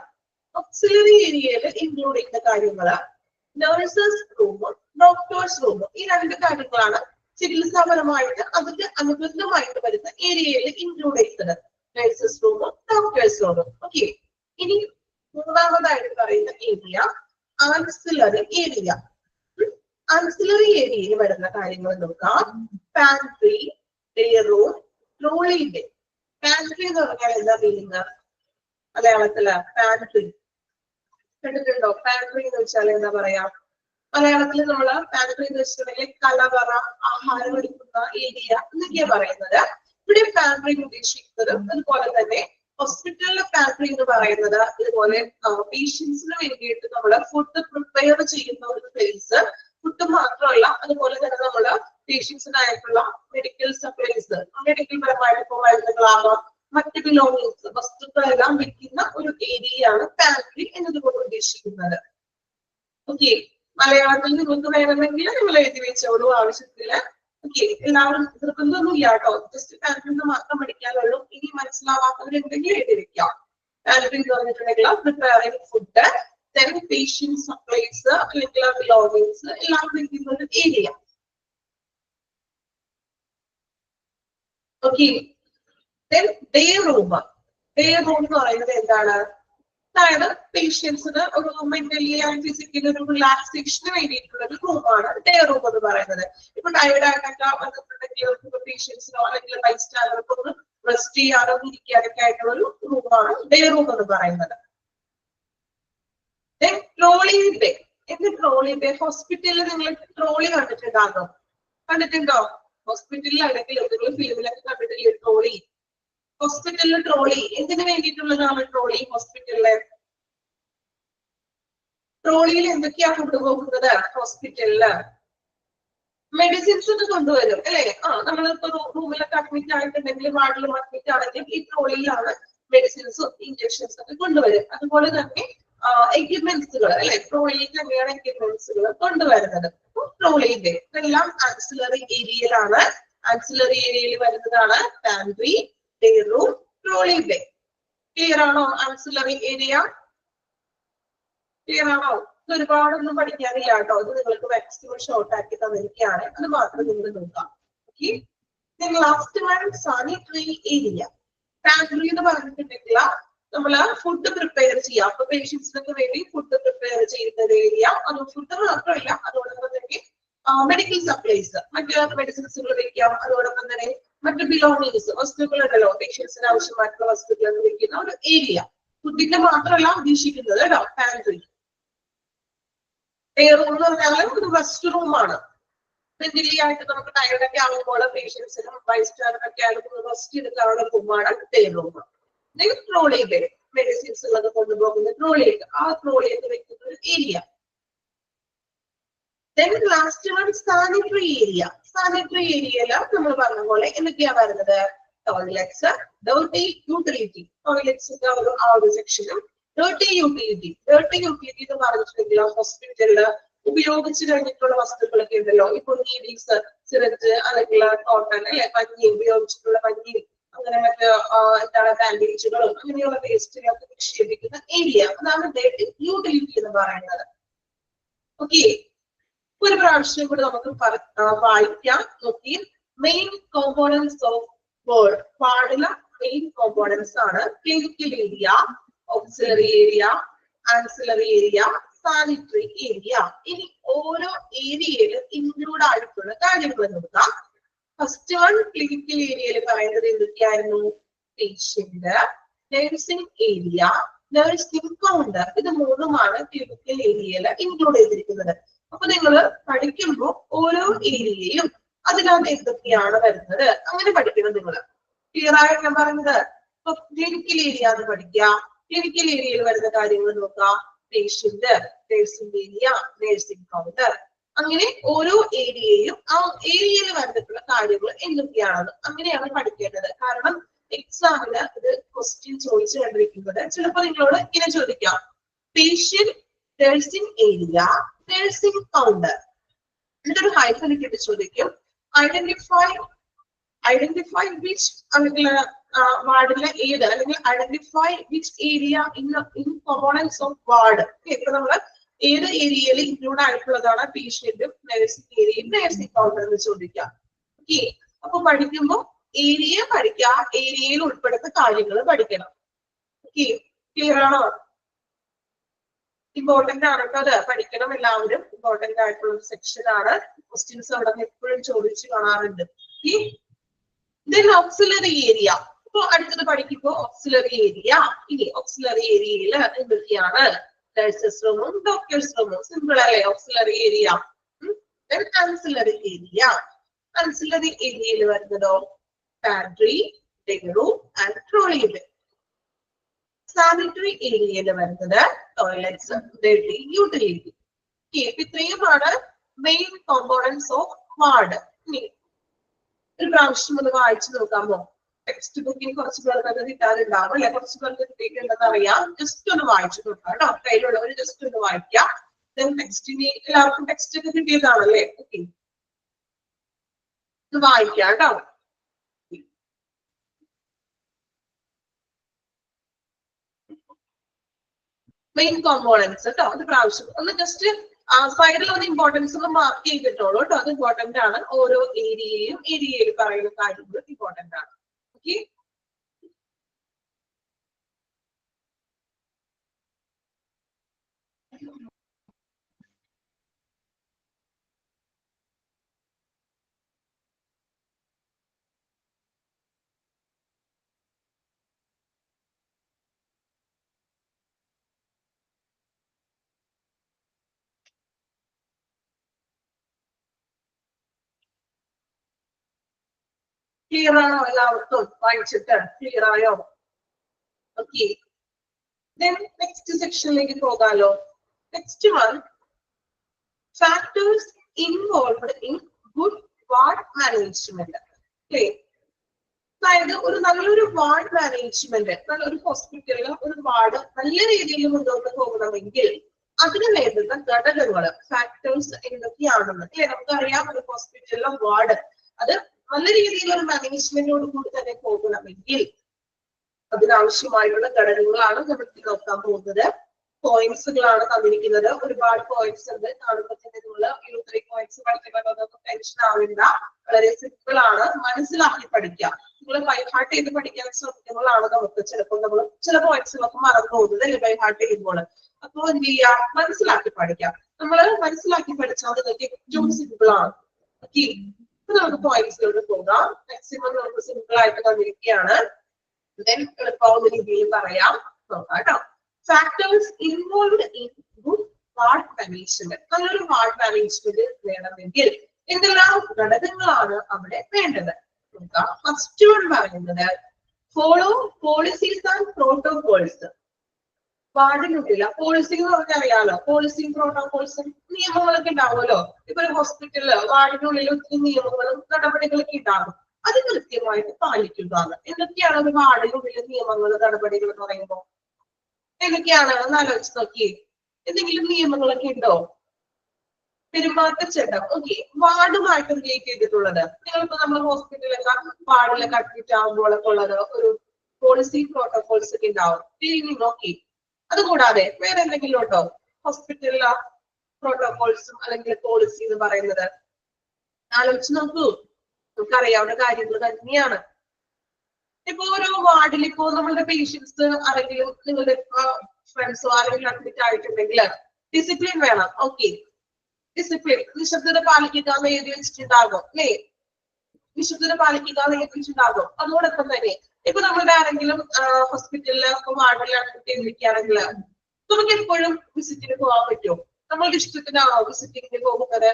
ഓക്സിലറി ഏരിയയിൽ ഇൻക്ലൂഡ് ചെയ്യുന്ന കാര്യങ്ങള് നഴ്സസ് റൂമും ഡോക്ടേഴ്സ് റൂമും. ഈ 2 കാര്യങ്ങളാണ് ചികിത്സാപരമായിട്ട് അതിന്റെ അനുബന്ധമായിട്ട് വരുന്ന ഏരിയയിൽ ഇൻക്ലൂഡ് ചെയ്യുന്നത്. നഴ്സസ് റൂമും ഡോക്ടേഴ്സ് റൂമും. ഓക്കെ, ഇനി മൂന്നാമതായിട്ട് പറയുന്ന ഏരിയ ആൻസിലറി ഏരിയ. ആൻസിലറി ഏരിയയിൽ വരുന്ന കാര്യങ്ങൾ നോക്കാം. Pantry, day room, trolley bay. Pantry എന്ന് പറഞ്ഞാൽ എന്താ മീനിങ് മലയാളത്തില്? പാൻട്രി കണ്ടിട്ടുണ്ടോ? പാൻട്രി എന്ന് വെച്ചാൽ എന്താ പറയാ മലയാളത്തിൽ? നമ്മള് പാൻട്രി എന്ന് വെച്ചിട്ടുണ്ടെങ്കിൽ കലവറ, ആഹാരം എടുക്കുന്ന ഏരിയ എന്നൊക്കെയാ പറയുന്നത്. ഇവിടെ പാൻട്രി ഉദ്ദേശിക്കുന്നത് അതുപോലെ തന്നെ ഹോസ്പിറ്റലിലെ പാൻട്രി എന്ന് പറയുന്നത് ഇതുപോലെ പേഷ്യൻസിന് വേണ്ടിയിട്ട് നമ്മള് ഫുഡ് പ്രിപ്പയർ ചെയ്യുന്ന ഒരു പ്ലേസ്. ഫുഡ് മാത്രമല്ല, അതുപോലെ തന്നെ നമ്മള് പേഷ്യൻസിനായിട്ടുള്ള മെഡിക്കൽ സപ്ലൈസ്, മെഡിക്കൽ പരമായിട്ട് ഇപ്പോൾ മരുന്നുകളാവാം, മറ്റ് ബിലോങ്ങിങ്സ്, വസ്തുക്കളെല്ലാം വെക്കുന്ന ഒരു ഏരിയയാണ് പാൻട്രി എന്നതുകൊണ്ട് ഉദ്ദേശിക്കുന്നത്. ഓക്കെ, മലയാളത്തിൽ നിങ്ങൾക്ക് വേണമെങ്കിൽ നിങ്ങൾ എഴുതി വെച്ചോളൂ, ആവശ്യത്തില്. ഓക്കെ, എല്ലാവരും നിർബന്ധമൊന്നും ഇല്ല കേട്ടോ, ജസ്റ്റ് പാൻട്രി മാത്രം പഠിക്കാനുള്ളൂ. ഇനി മനസ്സിലാവാത്തവരുണ്ടെങ്കിൽ എഴുതി വെക്കാം. പാൻട്രി എന്ന് പറഞ്ഞിട്ടുണ്ടെങ്കിൽ preparing food, then patient supplies അല്ലെങ്കിൽ belongings എല്ലാം വെക്കുന്ന ഒരു area. Okay, then day room. Day room എന്ന് പറയുന്നത് എന്താണ്? അതായത് പേഷ്യൻസിന് ഒരു മെന്റലി ആൻഡ് ഫിസിക്കലി ഒരു റിലാക്സേഷന് വേണ്ടിയിട്ടുള്ള ഒരു റൂമാണ് ഡേ റൂം എന്ന് പറയുന്നത്. ഇപ്പൊ ടയർഡ് ആയിട്ടൊക്കെ വന്നിട്ടുണ്ടെങ്കിൽ പേഷ്യൻസിനോ അല്ലെങ്കിൽ ലൈഫ് സ്റ്റാൻഡർഡോ ഒന്ന് റെസ്റ്റ് ചെയ്യാനോ ഇരിക്കാനൊക്കെ ആയിട്ടുള്ള ഒരു റൂമാണ് ഡേ റൂം എന്ന് പറയുന്നത്. Trolley bay. എന്ത് ട്രോളി ബേ? ഹോസ്പിറ്റലിൽ നിങ്ങൾ ട്രോളി കണ്ടിട്ടുണ്ടോ? ഹോസ്പിറ്റലിൽ അല്ലെങ്കിൽ എന്തെങ്കിലും ഫിലിമിലൊക്കെ കണ്ടിട്ടില്ലേ ട്രോളി? ഹോസ്പിറ്റലിൽ ട്രോളി എന്തിനു വേണ്ടിയിട്ടുള്ളതാണ് ട്രോളി? ഹോസ്പിറ്റലിലെ ട്രോളിയിൽ എന്തൊക്കെയാ കൊണ്ടുപോകുന്നത്? ഹോസ്പിറ്റലില് മെഡിസിൻസ് ഒക്കെ കൊണ്ടുവരും അല്ലെ. നമ്മളിപ്പോ റൂമിലൊക്കെ അഡ്മിറ്റ് ആയിട്ടുണ്ടെങ്കിൽ, വാർഡിലും അഡ്മിറ്റ് ആണെങ്കിൽ ഈ ട്രോളിയിലാണ് മെഡിസിൻസും ഇഞ്ചക്ഷൻസും ഒക്കെ കൊണ്ടുവരും. അതുപോലെ തന്നെ എക്യുപ്മെന്റ്സുകൾ അല്ലെ, ട്രോളിയിൽ തന്നെയാണ് എക്യുപ്മെന്റ്സുകൾ കൊണ്ടുവരുന്നത്. ട്രോളിയിലെ ഇതെല്ലാം ആക്സിലറി ഏരിയയിലാണ്. ആക്സിലറി ഏരിയയിൽ വരുന്നതാണ് pantry, day room, trolley bay. Clear ആണോ? ആൻസിലറി ഏരിയ ക്ലിയർ ആണോ? ഇത് ഒരുപാടൊന്നും പഠിക്കാനില്ല കേട്ടോ. ഇത് നിങ്ങൾക്ക് മാക്സിമം ഷോർട്ട് ആക്കി തന്നിരിക്കുകയാണ്. അത് മാത്രം നിങ്ങൾ നോക്കാം. Okay. Last one sanitary area. Pantry എന്ന് പറഞ്ഞിട്ടുണ്ടെങ്കിൽ നമ്മള് ഫുഡ് പ്രിപ്പയർ ചെയ്യാം. അപ്പൊ പേഷ്യൻസിനൊക്കെ വേണ്ടി ഫുഡ് പ്രിപ്പയർ ചെയ്യുന്ന ഏരിയ. അത് ഫുഡ് മാത്രമല്ല, അതോടൊപ്പം തന്നെ മെഡിക്കൽ സപ്ലൈസ്, മറ്റു മെഡിസിൻസുകൾ വെക്കാം. അതോടൊപ്പം തന്നെ മറ്റു ബിലോങ്ങിങ്സ്, വസ്തുക്കൾ ഉണ്ടല്ലോ, പേഷ്യൻസിന് ആവശ്യമായിട്ടുള്ള വസ്തുക്കൾ വെക്കുന്ന ഒരു ഏരിയ. ഫുഡിന്റെ മാത്രമല്ല ഉദ്ദേശിക്കുന്നത് കേട്ടോ പാൻട്രി. റൂം എന്ന് പറഞ്ഞാൽ ഒരു റെസ്റ്റ് റൂമാണ്. മെന്റലി ആയിട്ട് നമുക്ക് ടയർഡൊക്കെ ആകുമ്പോൾ പേഷ്യൻസിനും ബൈസ്റ്റാൻഡറൊക്കെ ആയിട്ട് റെസ്റ്റ് എടുക്കാനുള്ള റൂമാണ് day room. Trolley bed, medicines ഉള്ളത് കൊണ്ടുപോകുന്ന ട്രോളിയൊക്കെ, ആ ട്രോളിയൊക്കെ വെക്കുന്ന ഒരു area. Last one sanitary area. Sanitary ഏരിയയില് നമ്മൾ പറഞ്ഞ പോലെ എന്തൊക്കെയാ വരുന്നത്? Toilets, dirty utility. ടോയ്ലറ്റ്സിന്റെ ആ ഒരു സെക്ഷനും ഡേർട്ടി യൂട്ടിലിറ്റി. ഡേർട്ടി യൂട്ടിലിറ്റി എന്ന് പറഞ്ഞിട്ടുണ്ടെങ്കിൽ ഹോസ്പിറ്റലില് ഉപയോഗിച്ചു കഴിഞ്ഞിട്ടുള്ള വസ്തുക്കളൊക്കെ ഉണ്ടല്ലോ. ഇപ്പൊ നീഡിൽസ്, സിറിഞ്ച്, അല്ലെങ്കിൽ കോട്ടൺ അല്ലെ, പഞ്ഞി, ഉപയോഗിച്ചിട്ടുള്ള പഞ്ഞി, അങ്ങനെ മറ്റ് എന്താണ് ബാൻഡേജുകളും അങ്ങനെയുള്ള വേസ്റ്റുകളൊക്കെ നിക്ഷേപിക്കുന്ന ഏരിയ. അതാണ് ഡേർട്ടി യൂട്ടിലിറ്റി എന്ന് പറയുന്നത്. ഓക്കെ. ഒരു പ്രാവശ്യം കൂടെ നമുക്ക് വായിക്കാം. നോക്കി. Main components of word. പാടില്ല മെയിൻ കോമ്പോണൻസ് ആണ് clinical area, auxiliary area, ancillary area, sanitary area. ഇനി ഓരോ ഏരിയയിലും ഇൻക്ലൂഡ് ആയിട്ടുള്ള കാര്യങ്ങൾ നോക്കാം. ഫസ്റ്റ് വൺ ക്ലിനിക്കൽ ഏരിയയിൽ പറയുന്നത് എന്തൊക്കെയായിരുന്നു? Patient, nursing area, nursing counter. ഇത് മൂന്നുമാണ് ക്ലിനിക്കൽ ഏരിയയിൽ ഇൻക്ലൂഡ് ചെയ്തിരിക്കുന്നത്. അപ്പൊ നിങ്ങൾ പഠിക്കുമ്പോൾ ഓരോ ഏരിയയും അതിനകത്ത് എന്തൊക്കെയാണ് വരുന്നത് അങ്ങനെ പഠിക്കണം. നിങ്ങൾ ക്ലിയർ ആയിട്ട് ഞാൻ പറയുന്നത്. ഇപ്പൊ ക്ലിനിക്കൽ ഏരിയ എന്ന് പഠിക്കുക. ക്ലിനിക്കൽ ഏരിയയിൽ വരുന്ന കാര്യങ്ങൾ നോക്കാം. Patient, nursing area, nursing counter. അങ്ങനെ ഓരോ ഏരിയയും ആ ഏരിയയിൽ വന്നിട്ടുള്ള കാര്യങ്ങൾ എന്തൊക്കെയാണെന്ന് അങ്ങനെയാണ് പഠിക്കേണ്ടത്. കാരണം എക്സാമിന് ഇത് ക്വസ്റ്റ്യൻ ചോദിച്ചു കണ്ടിരിക്കുന്നത് ചിലപ്പോൾ നിങ്ങളോട് ഇങ്ങനെ ചോദിക്കാം: patient, nursing area, nursing counter. എന്നിട്ടൊരു ഹൈഫൻ ഇട്ടിട്ട് ചോദിക്കും ഐഡന്റിഫൈ വിച്ച്, അല്ലെങ്കിൽ വാർഡിലെ ഏത്, അല്ലെങ്കിൽ identify which area in components of ward. ഇപ്പൊ നമ്മള് ഏത് ഏരിയയിൽ ഇൻക്ലൂഡ് ആയിട്ടുള്ളതാണ് പേഷ്യന്റും നഴ്സിംഗ് ഏരിയയും നഴ്സിംഗ് കൗണ്ടർ എന്ന് ചോദിക്കാം. ഓക്കെ. അപ്പൊ പഠിക്കുമ്പോൾ ഏരിയ പഠിക്കുക, ഏരിയയിൽ ഉൾപ്പെടുന്ന കാര്യങ്ങൾ പഠിക്കണം. ഓക്കെ. ക്ലിയർ ആണോ? ഇമ്പോർട്ടന്റ് ആണ് കേട്ടോ. അത് പഠിക്കണം എല്ലാവരും. ഇമ്പോർട്ടന്റ് ആയിട്ടുള്ള ഒരു സെക്ഷൻ ആണ്. ക്വസ്റ്റ്യൻസ് അവിടെ നിന്ന് എപ്പോഴും ചോദിച്ചു കാണാറുണ്ട്. Auxiliary area. ഇപ്പൊ അടുത്തത് പഠിക്കുമ്പോ ഓക്സിലറി ഏരിയ. ഇനി ഓക്സിലറി ഏരിയയിൽ എന്തൊക്കെയാണ്? നഴ്സസ് റൂമും ഡോക്ടേഴ്സ് റൂമും. സിമ്പിൾ അല്ലേ auxiliary area. Ancillary area. Ancillary ഏരിയയിൽ വരുന്നതോ pantry, day room and trolley bed. Sanitary ഏരിയയിൽ വരുന്നത് ടോയ്ലറ്റ്സ്, ഡേർട്ടി യൂട്ടിലിറ്റി. ഇത്രയുമാണ് മെയിൻ കോമ്പോണൻസ് ഓഫ് വാർഡ്. ഒരു പ്രാവശ്യം ഒന്ന് വായിച്ചു നോക്കാമോ? ടെക്സ്റ്റ് ബുക്കിൽ കുറച്ച് പേർക്ക് അത് കിട്ടാറുണ്ടാവും അല്ലെ? കുറച്ച് പേർക്ക് കിട്ടിയിട്ടുണ്ടെന്ന് അറിയാം. ജസ്റ്റ് ഒന്ന് വായിച്ചു നോക്കാം കേട്ടോ. കയ്യിലുള്ളവർ ജസ്റ്റ് ഒന്ന് വായിക്കാം. ടെക്സ്റ്റിന് എല്ലാവർക്കും ടെക്സ്റ്റ് ഒക്കെ കിട്ടിയതാണല്ലേ? ഓക്കെ, വായിക്കാം കേട്ടോ. മെയിൻ കോമ്പോണൻസ് കേട്ടോ. അത് പ്രാവശ്യം ഒന്ന് ജസ്റ്റ് സൈഡിൽ ഒന്ന് ഇമ്പോർട്ടൻസ് ഒന്ന് മാർക്ക് ചെയ്തിട്ടുള്ളൂ കേട്ടോ. അത് ഇമ്പോർട്ടന്റ് ആണ്. ഓരോ ഏരിയയിൽ പറയുന്ന കാര്യങ്ങൾ ഇമ്പോർട്ടന്റ് ആണ്. ഓക്കെ, ക്ലിയർ ആണോ എല്ലാവർക്കും? വായിച്ചിട്ട് ക്ലിയർ ആയോ? ഓക്കെ, നെക്സ്റ്റ് സെക്ഷനിലേക്ക് പോകാലോ. Next one, factors involved in good ward management. അല്ലേ? അതായത് ഒരു നല്ലൊരു വാർഡ് മാനേജ്മെന്റ്, നല്ലൊരു ഹോസ്പിറ്റലിൽ ഒരു വാർഡ് നല്ല രീതിയിൽ മുന്നോട്ട് പോകണമെങ്കിൽ അതിന് വേണ്ടുന്ന ഘടകങ്ങൾ, ഫാക്ടേഴ്സ് എന്തൊക്കെയാണെന്ന് അല്ലെ? നമുക്കറിയാം ഒരു ഹോസ്പിറ്റലിലെ വാർഡ് അത് നല്ല രീതിയിലുള്ള മാനേജ്മെന്റോട് കൂടി തന്നെ പോകണമെങ്കിൽ അതിനാവശ്യമായിട്ടുള്ള ഘടകങ്ങളാണ് നമ്മൾ നോക്കാൻ പോകുന്നത്. പോയിന്റ്സുകളാണ് തന്നിരിക്കുന്നത്. ഒരുപാട് പോയിന്റ്സ് ഉണ്ട്. കാണുമ്പോൾ തന്നെ നിങ്ങൾ ഈ 3 പോയിന്റ്സ് പഠിക്കുന്നതൊന്നും ടെൻഷൻ ആവില്ല. വളരെ സിമ്പിൾ ആണ്. മനസ്സിലാക്കി പഠിക്കാം. നിങ്ങൾ ബൈ ഹാർട്ട് ചെയ്ത് പഠിക്കാൻ ശ്രമിക്കുമ്പോഴാണ് നമുക്ക് ചിലപ്പോൾ നമ്മൾ ചില പോയിന്റ്സുകളൊക്കെ മറന്നു പോകുന്നത് അല്ലെ ബൈ ഹാർട്ട് ചെയ്യുമ്പോൾ. അപ്പോൾ എന്ത് ചെയ്യാം, മനസ്സിലാക്കി പഠിക്കാം. നമ്മൾ മനസ്സിലാക്കി പഠിച്ചാൽ നിങ്ങൾക്ക് ഏറ്റവും സിമ്പിൾ ആണ്. ഓക്കെ, അപ്പൊ നമുക്ക് പോയിന്റ്സിലോട്ട് പോകാം. മാക്സിമം നമുക്ക് സിമ്പിൾ ആയിട്ട് തന്നിരിക്കുകയാണ്. എളുപ്പമാവുന്ന രീതിയിൽ പറയാം, നോക്കാം കേട്ടോ. Factors involved in good ward management. നല്ലൊരു വാർഡ് മാനേജ്മെന്റ് വേണമെങ്കിൽ എന്തെല്ലാം ഘടകങ്ങളാണ് അവിടെ വേണ്ടത് നോക്കാം. ഫസ്റ്റ് വൺ പറയുന്നത് ഫോളോ പോളിസീസ് ആൻഡ് പ്രോട്ടോകോൾസ്. വാർഡിനുള്ളില്ല പോളിസി എന്ന് പറഞ്ഞാൽ അറിയാലോ, പോളിസിയും പ്രോട്ടോകോൾസും നിയമങ്ങളൊക്കെ ഉണ്ടാവുമല്ലോ. ഇപ്പൊ ഒരു ഹോസ്പിറ്റലില് വാർഡിനുള്ളിൽ ഒത്തിരി നിയമങ്ങളും നടപടികളൊക്കെ ഉണ്ടാകും. അത് കൃത്യമായിട്ട് പാലിക്കുക. എന്തൊക്കെയാണ് ഒരു വാർഡിനുള്ളിലെ നിയമങ്ങൾ നടപടികൾ എന്ന് പറയുമ്പോൾ? എന്തൊക്കെയാണ് ഒന്ന് ആലോചിച്ച് നോക്കിയേ. എന്തെങ്കിലും നിയമങ്ങളൊക്കെ ഉണ്ടോ? പെരുമാറ്റച്ചട്ടം. ഓക്കെ, വാർഡുമായിട്ട് റിലേറ്റ് ചെയ്തിട്ടുള്ളത്. നിങ്ങളിപ്പോ നമ്മൾ ഹോസ്പിറ്റലൊക്കെ വാർഡിലൊക്കെ അഡ്മിറ്റ് ആകുമ്പോഴൊക്കെ ഉള്ളത് ഒരു പോളിസി പ്രോട്ടോകോൾസ് ഒക്കെ ഉണ്ടാവും. ഓക്കെ, അതുകൂടാതെ വേറെ എന്തെങ്കിലും ഉണ്ടോ ഹോസ്പിറ്റലിലെ പ്രോട്ടോകോൾസും അല്ലെങ്കിൽ പോളിസി എന്ന് പറയുന്നത്? ആലോചിച്ച് നോക്കൂ. നമുക്കറിയാവുന്ന കാര്യങ്ങൾ തന്നെയാണ്. ഇപ്പൊ ഒരു വാർഡിൽ ഇപ്പോ നമ്മളുടെ പേഷ്യൻസ് ആരെങ്കിലും നിങ്ങളുടെ ഫ്രണ്ട്സോ ആരെങ്കിലും അഡ്മിറ്റ് ആയിട്ടുണ്ടെങ്കിൽ ഡിസിപ്ലിൻ വേണം. ഓക്കെ, ഡിസിപ്ലിൻ, നിശബ്ദത പാലിക്കുക എന്ന് എഴുതി വെച്ചിട്ടുണ്ടാകും അല്ലേ? നിശബ്ദത പാലിക്കുക എന്ന് എഴുതി വെച്ചിട്ടുണ്ടാകും. അതോടൊപ്പം തന്നെ ഇപ്പൊ നമ്മളുടെ ആരെങ്കിലും ഹോസ്പിറ്റലില് വാർഡിൽ അഡ്മിറ്റ് ചെയ്തിരിക്കുകയാണെങ്കിൽ നമുക്ക് എപ്പോഴും വിസിറ്റിന് പോകാൻ പറ്റുമോ? നമ്മളുടെ ഇഷ്ടത്തിനാണോ വിസിറ്റിങ്ങിന് പോകുന്നത്?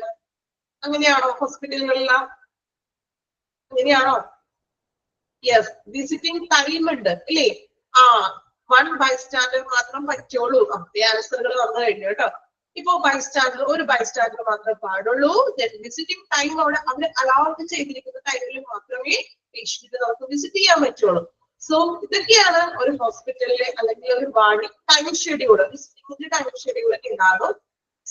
അങ്ങനെയാണോ ഹോസ്പിറ്റലുകളിലെല്ലാം? അങ്ങനെയാണോ? യെസ്, വിസിറ്റിംഗ് ടൈം ഉണ്ട് അല്ലേ? 1 ബൈസ്റ്റാൻഡർ മാത്രം പറ്റുള്ളൂ. അപ്പേ ആൻസറുകൾ വന്നു കഴിഞ്ഞു കേട്ടോ. ഇപ്പൊ ബൈസ്റ്റാൻഡർ, ഒരു ബൈസ്റ്റാൻഡർ മാത്രമേ പാടുള്ളൂ. വിസിറ്റിംഗ് ടൈം അവിടെ അലൗഡ് ചെയ്തിരിക്കുന്ന ടൈമിൽ മാത്രമേ പേഷ്യന്റ് നമുക്ക് വിസിറ്റ് ചെയ്യാൻ പറ്റുള്ളൂ. സോ ഇതൊക്കെയാണ് ഒരു ഹോസ്പിറ്റലിലെ അല്ലെങ്കിൽ ഒരു വാർഡിൽ ടൈം ഷെഡ്യൂൾ, വിസിറ്റിംഗിന്റെ ടൈം ഷെഡ്യൂൾ ഒക്കെ ഉണ്ടാകും.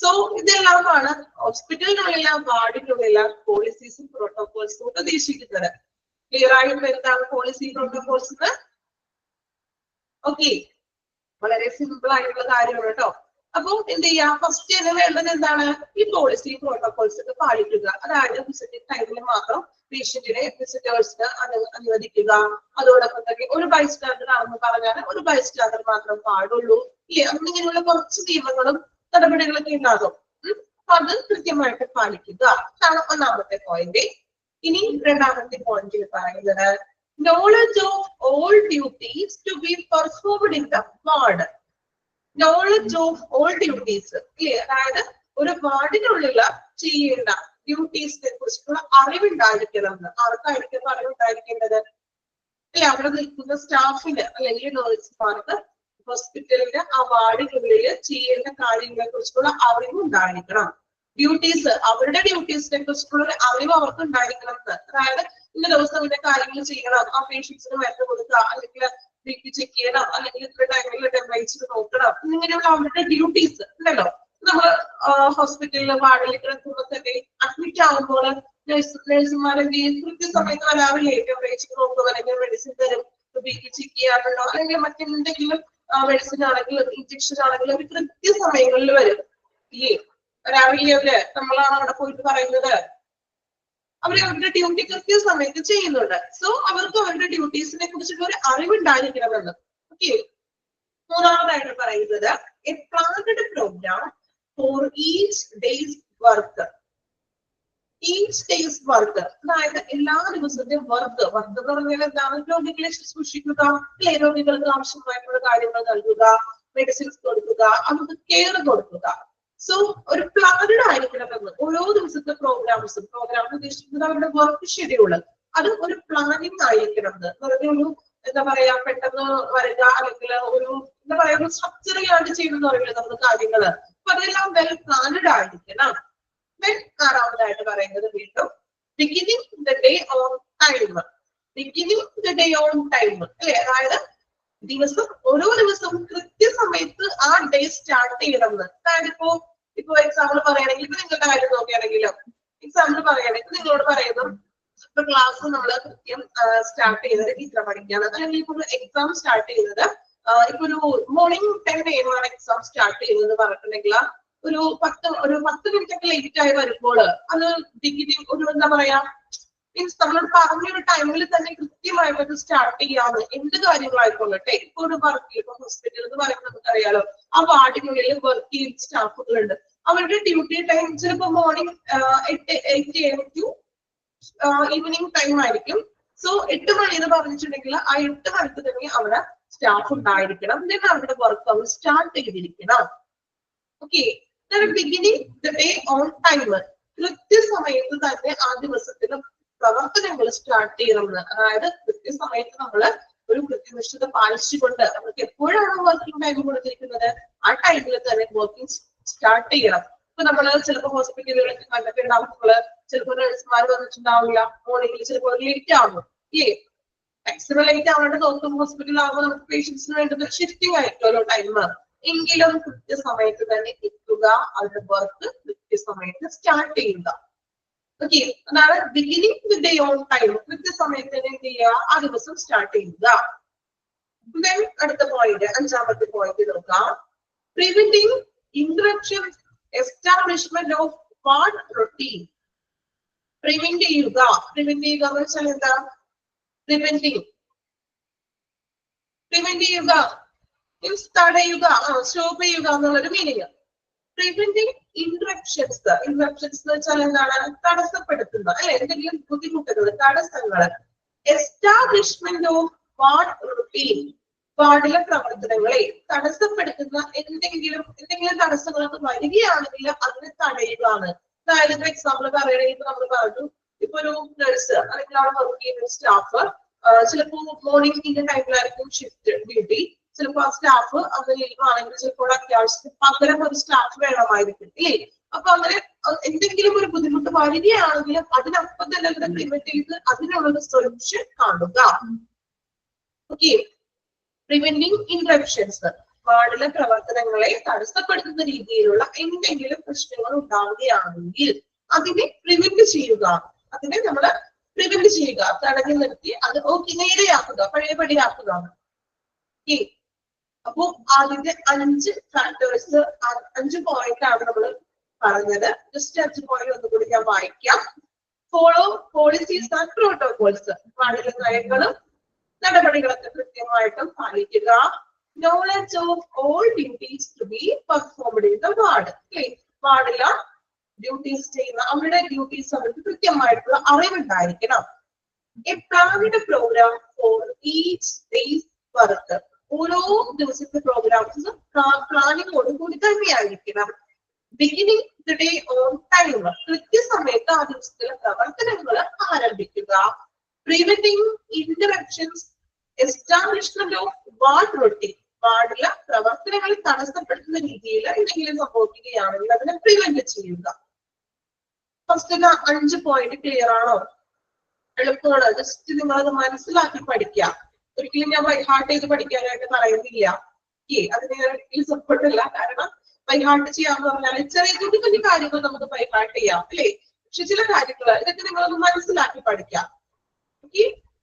സോ ഇതെല്ലാമാണ് ഹോസ്പിറ്റലിനുള്ള വാർഡിനുള്ള പോളിസീസും പ്രോട്ടോകോൾസും ഉദ്ദേശിക്കുന്നത്. ക്ലിയർ ആയിട്ട് എന്താണ് പോളിസി പ്രോട്ടോകോൾസ്? ഓക്കെ, വളരെ സിമ്പിൾ ആയിട്ടുള്ള കാര്യമാണ് കേട്ടോ. അപ്പൊ എന്ത് ചെയ്യാം, ഫസ്റ്റ് തന്നെ വേണ്ടത് എന്താണ്? ഈ പോളിസി പ്രോട്ടോകോൾസ് ഒക്കെ പാലിക്കുക. അതായത് വിസിറ്റിംഗ് ടൈമിൽ മാത്രം പേഷ്യന്റിനെ വിസിറ്റേഴ്സിന് അനുവദിക്കുക. അതോടൊപ്പം തന്നെ ഒരു ബൈസ്റ്റാൻഡർ ആണെന്ന് പറഞ്ഞാൽ ഒരു ബൈസ്റ്റാൻഡർ മാത്രം പാടുള്ളൂ ഇല്ലേ? അങ്ങനെയുള്ള കുറച്ച് നിയമങ്ങളും നടപടികളൊക്കെ ഉണ്ടാകും. അപ്പൊ അത് കൃത്യമായിട്ട് പാലിക്കുക. അതാണ് ഒന്നാമത്തെ പോയിന്റ്. ഇനി രണ്ടാമത്തെ പോയിന്റിൽ പറയുന്നത് knowledge of all duties to be performed in the ward. Knowledge of all duties ഇല്ലേ? അതായത് ഒരു വാർഡിനുള്ളിൽ ചെയ്യേണ്ട ഡ്യൂട്ടീസിനെ കുറിച്ചുള്ള അറിവുണ്ടായിരിക്കണം. ആർക്കായിരിക്കും അറിവുണ്ടായിരിക്കേണ്ടത്? അല്ലെ, അവിടെ നിൽക്കുന്ന സ്റ്റാഫിന് അല്ലെങ്കിൽ നഴ്സുമാർക്ക് ഹോസ്പിറ്റലിന്റെ ആ വാർഡിനുള്ളിൽ ചെയ്യേണ്ട കാര്യങ്ങളെ കുറിച്ചുള്ള അറിവുണ്ടായിരിക്കണം. ഡ്യൂട്ടീസ്, അവരുടെ ഡ്യൂട്ടീസിനെ കുറിച്ചുള്ള അറിവ് അവർക്ക് ഉണ്ടായിരിക്കണം. അതായത് ഇന്ന ദിവസം ഇന്ന കാര്യങ്ങൾ ചെയ്യണം, ആ പേഷ്യൻസിന് മരുന്ന് കൊടുക്കുക, അല്ലെങ്കിൽ BP ചെക്ക് ചെയ്യണം, അല്ലെങ്കിൽ ഇത്ര ടൈമിൽ ടെമ്പറേച്ചർ നോക്കണം, ഇങ്ങനെയുള്ള അവരുടെ ഡ്യൂട്ടീസ് ഉണ്ടല്ലോ. നമ്മള് ഹോസ്പിറ്റലിലെ വാർഡിൽ കിടക്കുമ്പോൾ തന്നെ അഡ്മിറ്റ് ആകുമ്പോൾ നഴ്സുമാർ എന്ത് ചെയ്യും? കൃത്യസമയത്ത് വരാറില്ലേ? ടെമ്പറേച്ചർ നോക്കുക, അല്ലെങ്കിൽ മെഡിസിൻ തരും, BP ചെക്ക് ചെയ്യാറുണ്ടോ, അല്ലെങ്കിൽ മറ്റെന്തെങ്കിലും മെഡിസിൻ ആണെങ്കിലും ഇഞ്ചക്ഷൻ ആണെങ്കിലും അവർ കൃത്യസമയങ്ങളിൽ വരും ഇല്ലേ? രാവിലെ നമ്മളാണ് അവിടെ പോയിട്ട് പറയുന്നത്. അവരുടെ ഡ്യൂട്ടി കൃത്യസമയത്ത് ചെയ്യുന്നുണ്ട്. സോ അവർക്ക് അവരുടെ ഡ്യൂട്ടീസിനെ കുറിച്ചുള്ള ഒരു അറിവുണ്ടായിരിക്കണമെന്ന്. ഓക്കെ, മൂന്നാമതായിട്ട് പറയുന്നത് a planned programme for each days work. Each days work, അതായത് എല്ലാ ദിവസത്തെയും വർക്ക് എന്ന് പറഞ്ഞാൽ എന്താണ്? രോഗികളെ ശുശ്രൂഷിക്കുക അല്ലെ? രോഗികൾക്ക് ആവശ്യമായിട്ടുള്ള കാര്യങ്ങൾ നൽകുക, മെഡിസിൻസ് കൊടുക്കുക, അവർക്ക് കെയർ കൊടുക്കുക. സോ ഒരു പ്ലാൻഡ് ആയിരിക്കണമെന്ന് ഓരോ ദിവസത്തെ പ്രോഗ്രാം ഉദ്ദേശിക്കുന്നത് അവരുടെ വർക്ക് ഷെഡ്യൂള് അത് ഒരു പ്ലാനിങ് ആയിരിക്കണം. വെറുതെ ഒരു എന്താ പറയാ പെട്ടെന്ന് വരിക, അല്ലെങ്കിൽ ഒരു എന്താ പറയാ ഒരു സ്ട്രക്ചറിലായിട്ട് ചെയ്യുന്ന പറയുന്നത് നമ്മൾ കാര്യങ്ങള്. അപ്പൊ അതെല്ലാം വെൽ പ്ലാൻഡ് ആയിരിക്കണം. ആറാമതായിട്ട് പറയുന്നത് വീണ്ടും beginning the day on time. Beginning the day on time അല്ലെ? അതായത് ഓരോ ദിവസവും കൃത്യസമയത്ത് ആ ഡേ സ്റ്റാർട്ട് ചെയ്യണം എന്ന്. അതായത് ഇപ്പൊ എക്സാമ്പിൾ പറയുകയാണെങ്കിൽ, ഇപ്പൊ നിങ്ങളുടെ കാര്യം നോക്കുകയാണെങ്കിലും എക്സാമ്പിൾ പറയുകയാണെങ്കിൽ നിങ്ങളോട് പറയുന്നു ഇപ്പൊ ക്ലാസ് നമ്മൾ കൃത്യം സ്റ്റാർട്ട് ചെയ്യുന്നത് ടീച്ചറെ പഠിക്കാണ്, അല്ലെങ്കിൽ ഇപ്പൊ എക്സാം സ്റ്റാർട്ട് ചെയ്യുന്നത് ഇപ്പൊ ഒരു മോർണിംഗ് 10 AM ആണ് എക്സാം സ്റ്റാർട്ട് ചെയ്യുന്നത് പറഞ്ഞിട്ടുണ്ടെങ്കിൽ ഒരു 10 മിനിറ്റ് ഒക്കെ ലേറ്റ് ആയി വരുമ്പോൾ അത് ബിഗിനിങ് ഒരു എന്താ പറയാ മീൻസ് നമ്മളോട് പറഞ്ഞൊരു ടൈമിൽ തന്നെ കൃത്യമായിട്ട് അത് സ്റ്റാർട്ട് ചെയ്യാന്ന് എന്ത് കാര്യങ്ങളായിക്കൊള്ളട്ടെ. ഇപ്പൊ ഒരു വർക്ക് ഇപ്പൊ ഹോസ്പിറ്റൽ എന്ന് പറയുമ്പോൾ നമുക്കറിയാലോ ആ വാർഡിനുള്ളിൽ വർക്ക് ചെയ്യുന്ന സ്റ്റാഫുകളുണ്ട്. അവരുടെ ഡ്യൂട്ടി ടൈം ചിലപ്പോൾ morning 8 AM to evening time ആയിരിക്കും. സോ 8 മണി എന്ന് പറഞ്ഞിട്ടുണ്ടെങ്കിൽ ആ 8 മണിക്ക് തന്നെ അവിടെ സ്റ്റാഫ് ഉണ്ടായിരിക്കണം. ദെൻ അവരുടെ വർക്ക് അവർ സ്റ്റാർട്ട് ചെയ്തിരിക്കണം. Okay, beginning the day on time, കൃത്യസമയത്ത് തന്നെ ആ ദിവസത്തിന് പ്രവർത്തനങ്ങൾ സ്റ്റാർട്ട് ചെയ്യണമെന്ന്. അതായത് കൃത്യസമയത്ത് നമ്മൾ ഒരു കൃത്യനിഷ്ഠത പാലിച്ചുകൊണ്ട് നമുക്ക് എപ്പോഴാണ് വർക്കിംഗ് ടൈം കൊടുത്തിരിക്കുന്നത് ആ ടൈമിൽ തന്നെ വർക്കിംഗ് സ്റ്റാർട്ട് ചെയ്യണം. ഇപ്പൊ നമ്മള് ചിലപ്പോൾ ഹോസ്പിറ്റലുകളിൽ കണ്ടിട്ടുണ്ടാവും, നമ്മള് ചിലപ്പോൾ നഴ്സുമാർ വന്നിട്ടുണ്ടാവില്ല, മോർണിംഗിൽ ചിലപ്പോൾ ലേറ്റ് ആകും ഇല്ലേ. മാക്സിമം ലേറ്റ് ആവേണ്ട നോക്കും ഹോസ്പിറ്റലിലാകുമ്പോൾ നമുക്ക് പേഷ്യൻസിന് വേണ്ടത് ഷിഫ്റ്റിംഗ് ആയിരിക്കുമല്ലോ ടൈം. എങ്കിലും കൃത്യസമയത്ത് തന്നെ എത്തുക, അവരുടെ വർക്ക് കൃത്യസമയത്ത് സ്റ്റാർട്ട് ചെയ്യുക. ഓക്കെ, അതാണ് beginning the day on time. കൃത്യസമയത്ത് തന്നെ എന്ത് ചെയ്യുക, ആ ദിവസം സ്റ്റാർട്ട് ചെയ്യുക. ദെൻ അടുത്ത പോയിന്റ്, 5ാമത്തെ പോയിന്റ് നോക്കാം. Preventing interruptions, establishment of ward routine. Prevent ചെയ്യുക, പ്രിവെന്റ് ചെയ്യുക എന്ന് വെച്ചാൽ എന്താ? പ്രിവെന്റ് ചെയ്യുക മീൻസ് തടയുക, സ്റ്റോപ്പ് ചെയ്യുക എന്നുള്ളൊരു മീനിങ്. പ്രിവെന്റിങ് ഇന്ററപ്ഷൻസ്, ഇന്ററപ്ഷൻസ് എന്ന് വെച്ചാൽ എന്താണ്? തടസ്സപ്പെടുത്തുന്ന അല്ലെ, എന്തെങ്കിലും ബുദ്ധിമുട്ടുകൾ, തടസ്സങ്ങൾ. എസ്റ്റാബ്ലിഷ്മെന്റ് ഓഫ് വാർഡ് റൂട്ടീൻ, വാർഡിലെ പ്രവർത്തനങ്ങളെ തടസ്സപ്പെടുത്തുന്ന എന്തെങ്കിലും തടസ്സങ്ങളൊക്കെ വരികയാണെങ്കിൽ അതിനെ തടയുകയാണ്. അതായത് ഇപ്പൊ എക്സാമ്പിൾ പറയുകയാണെങ്കിൽ നമ്മൾ പറഞ്ഞു, ഇപ്പൊ ഒരു നഴ്സ് അല്ലെങ്കിൽ അവിടെ വർക്ക് ചെയ്യുന്ന സ്റ്റാഫ് ചിലപ്പോൾ മോർണിംഗിന്റെ ടൈമിലായിരിക്കും ഷിഫ്റ്റ് ഡ്യൂട്ടി. ചിലപ്പോൾ ആ സ്റ്റാഫ് അത് ലീവ് ആണെങ്കിൽ ചിലപ്പോൾ അത്യാവശ്യത്തിന് പകരം ഒരു സ്റ്റാഫ് വേണമായിരിക്കും ഇല്ലേ. അപ്പൊ അങ്ങനെ എന്തെങ്കിലും ഒരു ബുദ്ധിമുട്ട് വരികയാണെങ്കിലും അതിനപ്പം തന്നെ അതിനെ പ്രിവെന്റ് ചെയ്ത് അതിനുള്ളൊരു സൊല്യൂഷൻ കാണുക. ഓക്കെ, പ്രിവെന്റിങ് ഇന്ററപ്ഷൻസ്, വാർഡിലെ പ്രവർത്തനങ്ങളെ തടസ്സപ്പെടുത്തുന്ന രീതിയിലുള്ള എന്തെങ്കിലും പ്രശ്നങ്ങൾ ഉണ്ടാവുകയാണെങ്കിൽ അതിനെ പ്രിവെന്റ് ചെയ്യുക. അതിനെ നമ്മൾ പ്രിവെന്റ് ചെയ്യുക, തടഞ്ഞു നിർത്തി അത് നേരെയാക്കുക, പഴയപടിയാക്കുക. ഓക്കെ, അപ്പൊ ആദ്യത്തെ 5 ഫാക്ടേഴ്സ്, 5 പോയിന്റ് ആണ് നമ്മൾ പറഞ്ഞത്. ജസ്റ്റ് 5 പോയിന്റ് ഒന്നുകൂടി ഞാൻ വായിക്കാം. ഫോളോ പോളിസീസ് ആൻഡ് പ്രോട്ടോകോൾസ്, വാർഡിലെ നയങ്ങളും നടപടികളൊക്കെ കൃത്യമായിട്ടും പാലിക്കുക. Knowledge of all duties to be performed in the ward. വാർഡിലെ ഡ്യൂട്ടീസ് ചെയ്യുന്ന അവരുടെ ഡ്യൂട്ടീസ് അവർക്ക് കൃത്യമായിട്ടുള്ള അറിവുണ്ടായിരിക്കണം. A planned programme for each days work, ഓരോ ദിവസത്തെ പ്രോഗ്രാംസും പ്ലാനിങ്ങോട് കൂടി തന്നെയായിരിക്കണം. Beginning the day on time, കൃത്യസമയത്ത് ആ ദിവസത്തിലെ പ്രവർത്തനങ്ങൾ ആരംഭിക്കുക. Preventing interruptions, establishment of ward routine, വാർഡിലെ പ്രവർത്തനങ്ങളെ തടസ്സപ്പെടുത്തുന്ന രീതിയിൽ എന്തെങ്കിലും സംഭവിക്കുകയാണെങ്കിൽ അതിനെ പ്രിവെന്റ് ചെയ്യുക. ഫസ്റ്റ് 5 പോയിന്റ് ക്ലിയർ ആണോ? എളുപ്പമാണ്. ജസ്റ്റ് നിങ്ങളത് മനസ്സിലാക്കി പഠിക്കുക. ഒരിക്കലും ഞാൻ ബൈഹാർട്ട് ചെയ്ത് പഠിക്കാനായിട്ട് പറയുന്നില്ല. അതിന് ഞാൻ ഒരിക്കലും സപ്പോർട്ട് ഇല്ല. കാരണം ബൈഹാർട്ട് ചെയ്യാന്ന് പറഞ്ഞാൽ ചെറിയ കുഞ്ഞു കാര്യങ്ങൾ നമുക്ക് ബൈഹാർട്ട് ചെയ്യാം അല്ലേ. പക്ഷെ ചില കാര്യങ്ങൾ ഇതൊക്കെ നിങ്ങളൊന്ന് മനസ്സിലാക്കി പഠിക്കാം.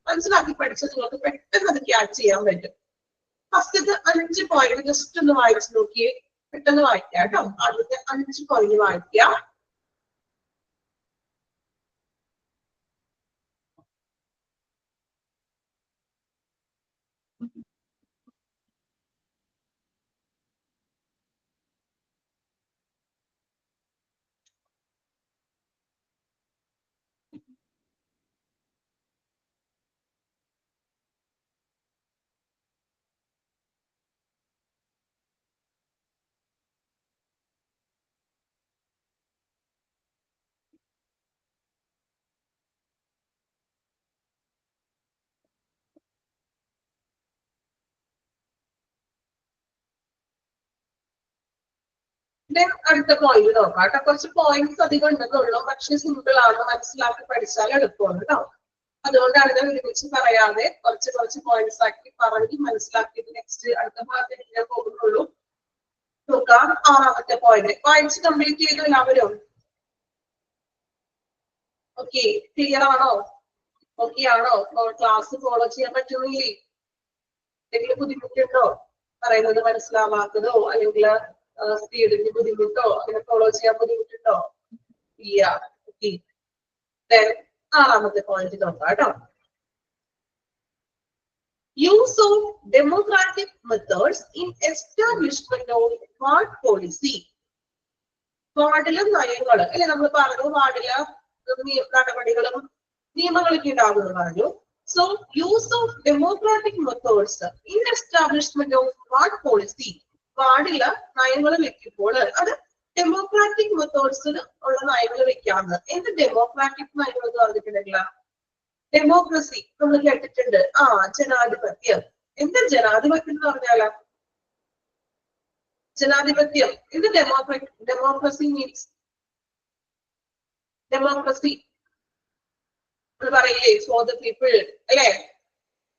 മനസ്സിലാക്കി പഠിച്ചാൽ നിങ്ങൾക്ക് പെട്ടെന്ന് അത് ക്യാച്ച് ചെയ്യാൻ പറ്റും. ഫസ്റ്റത്തെ 5 പോയിന്റ് ജസ്റ്റ് ഒന്ന് വായിച്ചു നോക്കിയേ, പെട്ടെന്ന് വായിക്കാം കേട്ടോ. ആദ്യത്തെ 5 പോയിന്റ് വായിക്കാം. അടുത്ത പോയിന്റ് നോക്കാം കേട്ടോ. കുറച്ച് പോയിന്റ്സ് അധികം ഉണ്ടെന്നുള്ളൂ, പക്ഷെ സിമ്പിൾ ആണ്, മനസ്സിലാക്കി പഠിച്ചാൽ എളുപ്പമാണ് കേട്ടോ. അതുകൊണ്ടാണ് ഞാൻ ഒരുമിച്ച് പറയാതെ കുറച്ച് പോയിന്റ്സ് ആക്കി പറഞ്ഞ് മനസ്സിലാക്കിയിട്ട് നെക്സ്റ്റ് അടുത്ത ഭാഗത്തേക്ക് പോകുന്നുള്ളൂ. നോക്കാം 6ാമത്തെ പോയിന്റ്. പോയിന്റ്സ് കംപ്ലീറ്റ് ചെയ്തു എല്ലാവരും? ഓക്കെ, ക്ലിയർ ആണോ? ഓക്കെ ആണോ? ക്ലാസ് ഫോളോ ചെയ്യാൻ പറ്റുന്നില്ലേ? എന്തെങ്കിലും ബുദ്ധിമുട്ടുണ്ടോ? പറയുന്നത് മനസ്സിലാവാത്തതോ അല്ലെങ്കിൽ സ്പീഡിന് ബുദ്ധിമുട്ടോ അങ്ങനെ ഫോളോ ചെയ്യാൻ ബുദ്ധിമുട്ടുണ്ടോ? ഇല്ല. ഓക്കെ. ആറാമത്തെ പോയിന്റ് നോക്കാം കേട്ടോ. Use of democratic methods in establishment of ward policy. വാർഡിലെ നയങ്ങൾ അല്ലെ നമ്മൾ പറഞ്ഞു, വാർഡിലെ നടപടികളും നിയമങ്ങളൊക്കെ ഉണ്ടാകുമെന്ന് പറഞ്ഞു. So use of democratic methods in establishment of ward policy. വാർഡിലെ നയങ്ങൾ വെക്കുമ്പോൾ അത് ഡെമോക്രാറ്റിക് മെത്തേഡ്സിൽ ഉള്ള നയങ്ങൾ വെക്കാമെന്ന്. എന്ത് ഡെമോക്രാറ്റിക് നയങ്ങൾ എന്ന് പറഞ്ഞിട്ടുണ്ടെങ്കിൽ ഡെമോക്രസി നമ്മൾ കേട്ടിട്ടുണ്ട്. ജനാധിപത്യം. എന്താ ജനാധിപത്യം എന്ന് പറഞ്ഞാല്? ജനാധിപത്യം ഇത് ഡെമോക്രസി മീൻസ് ഡെമോക്രസി പറയില്ലേ, ഫോർ ദ പീപ്പിൾ അല്ലെ?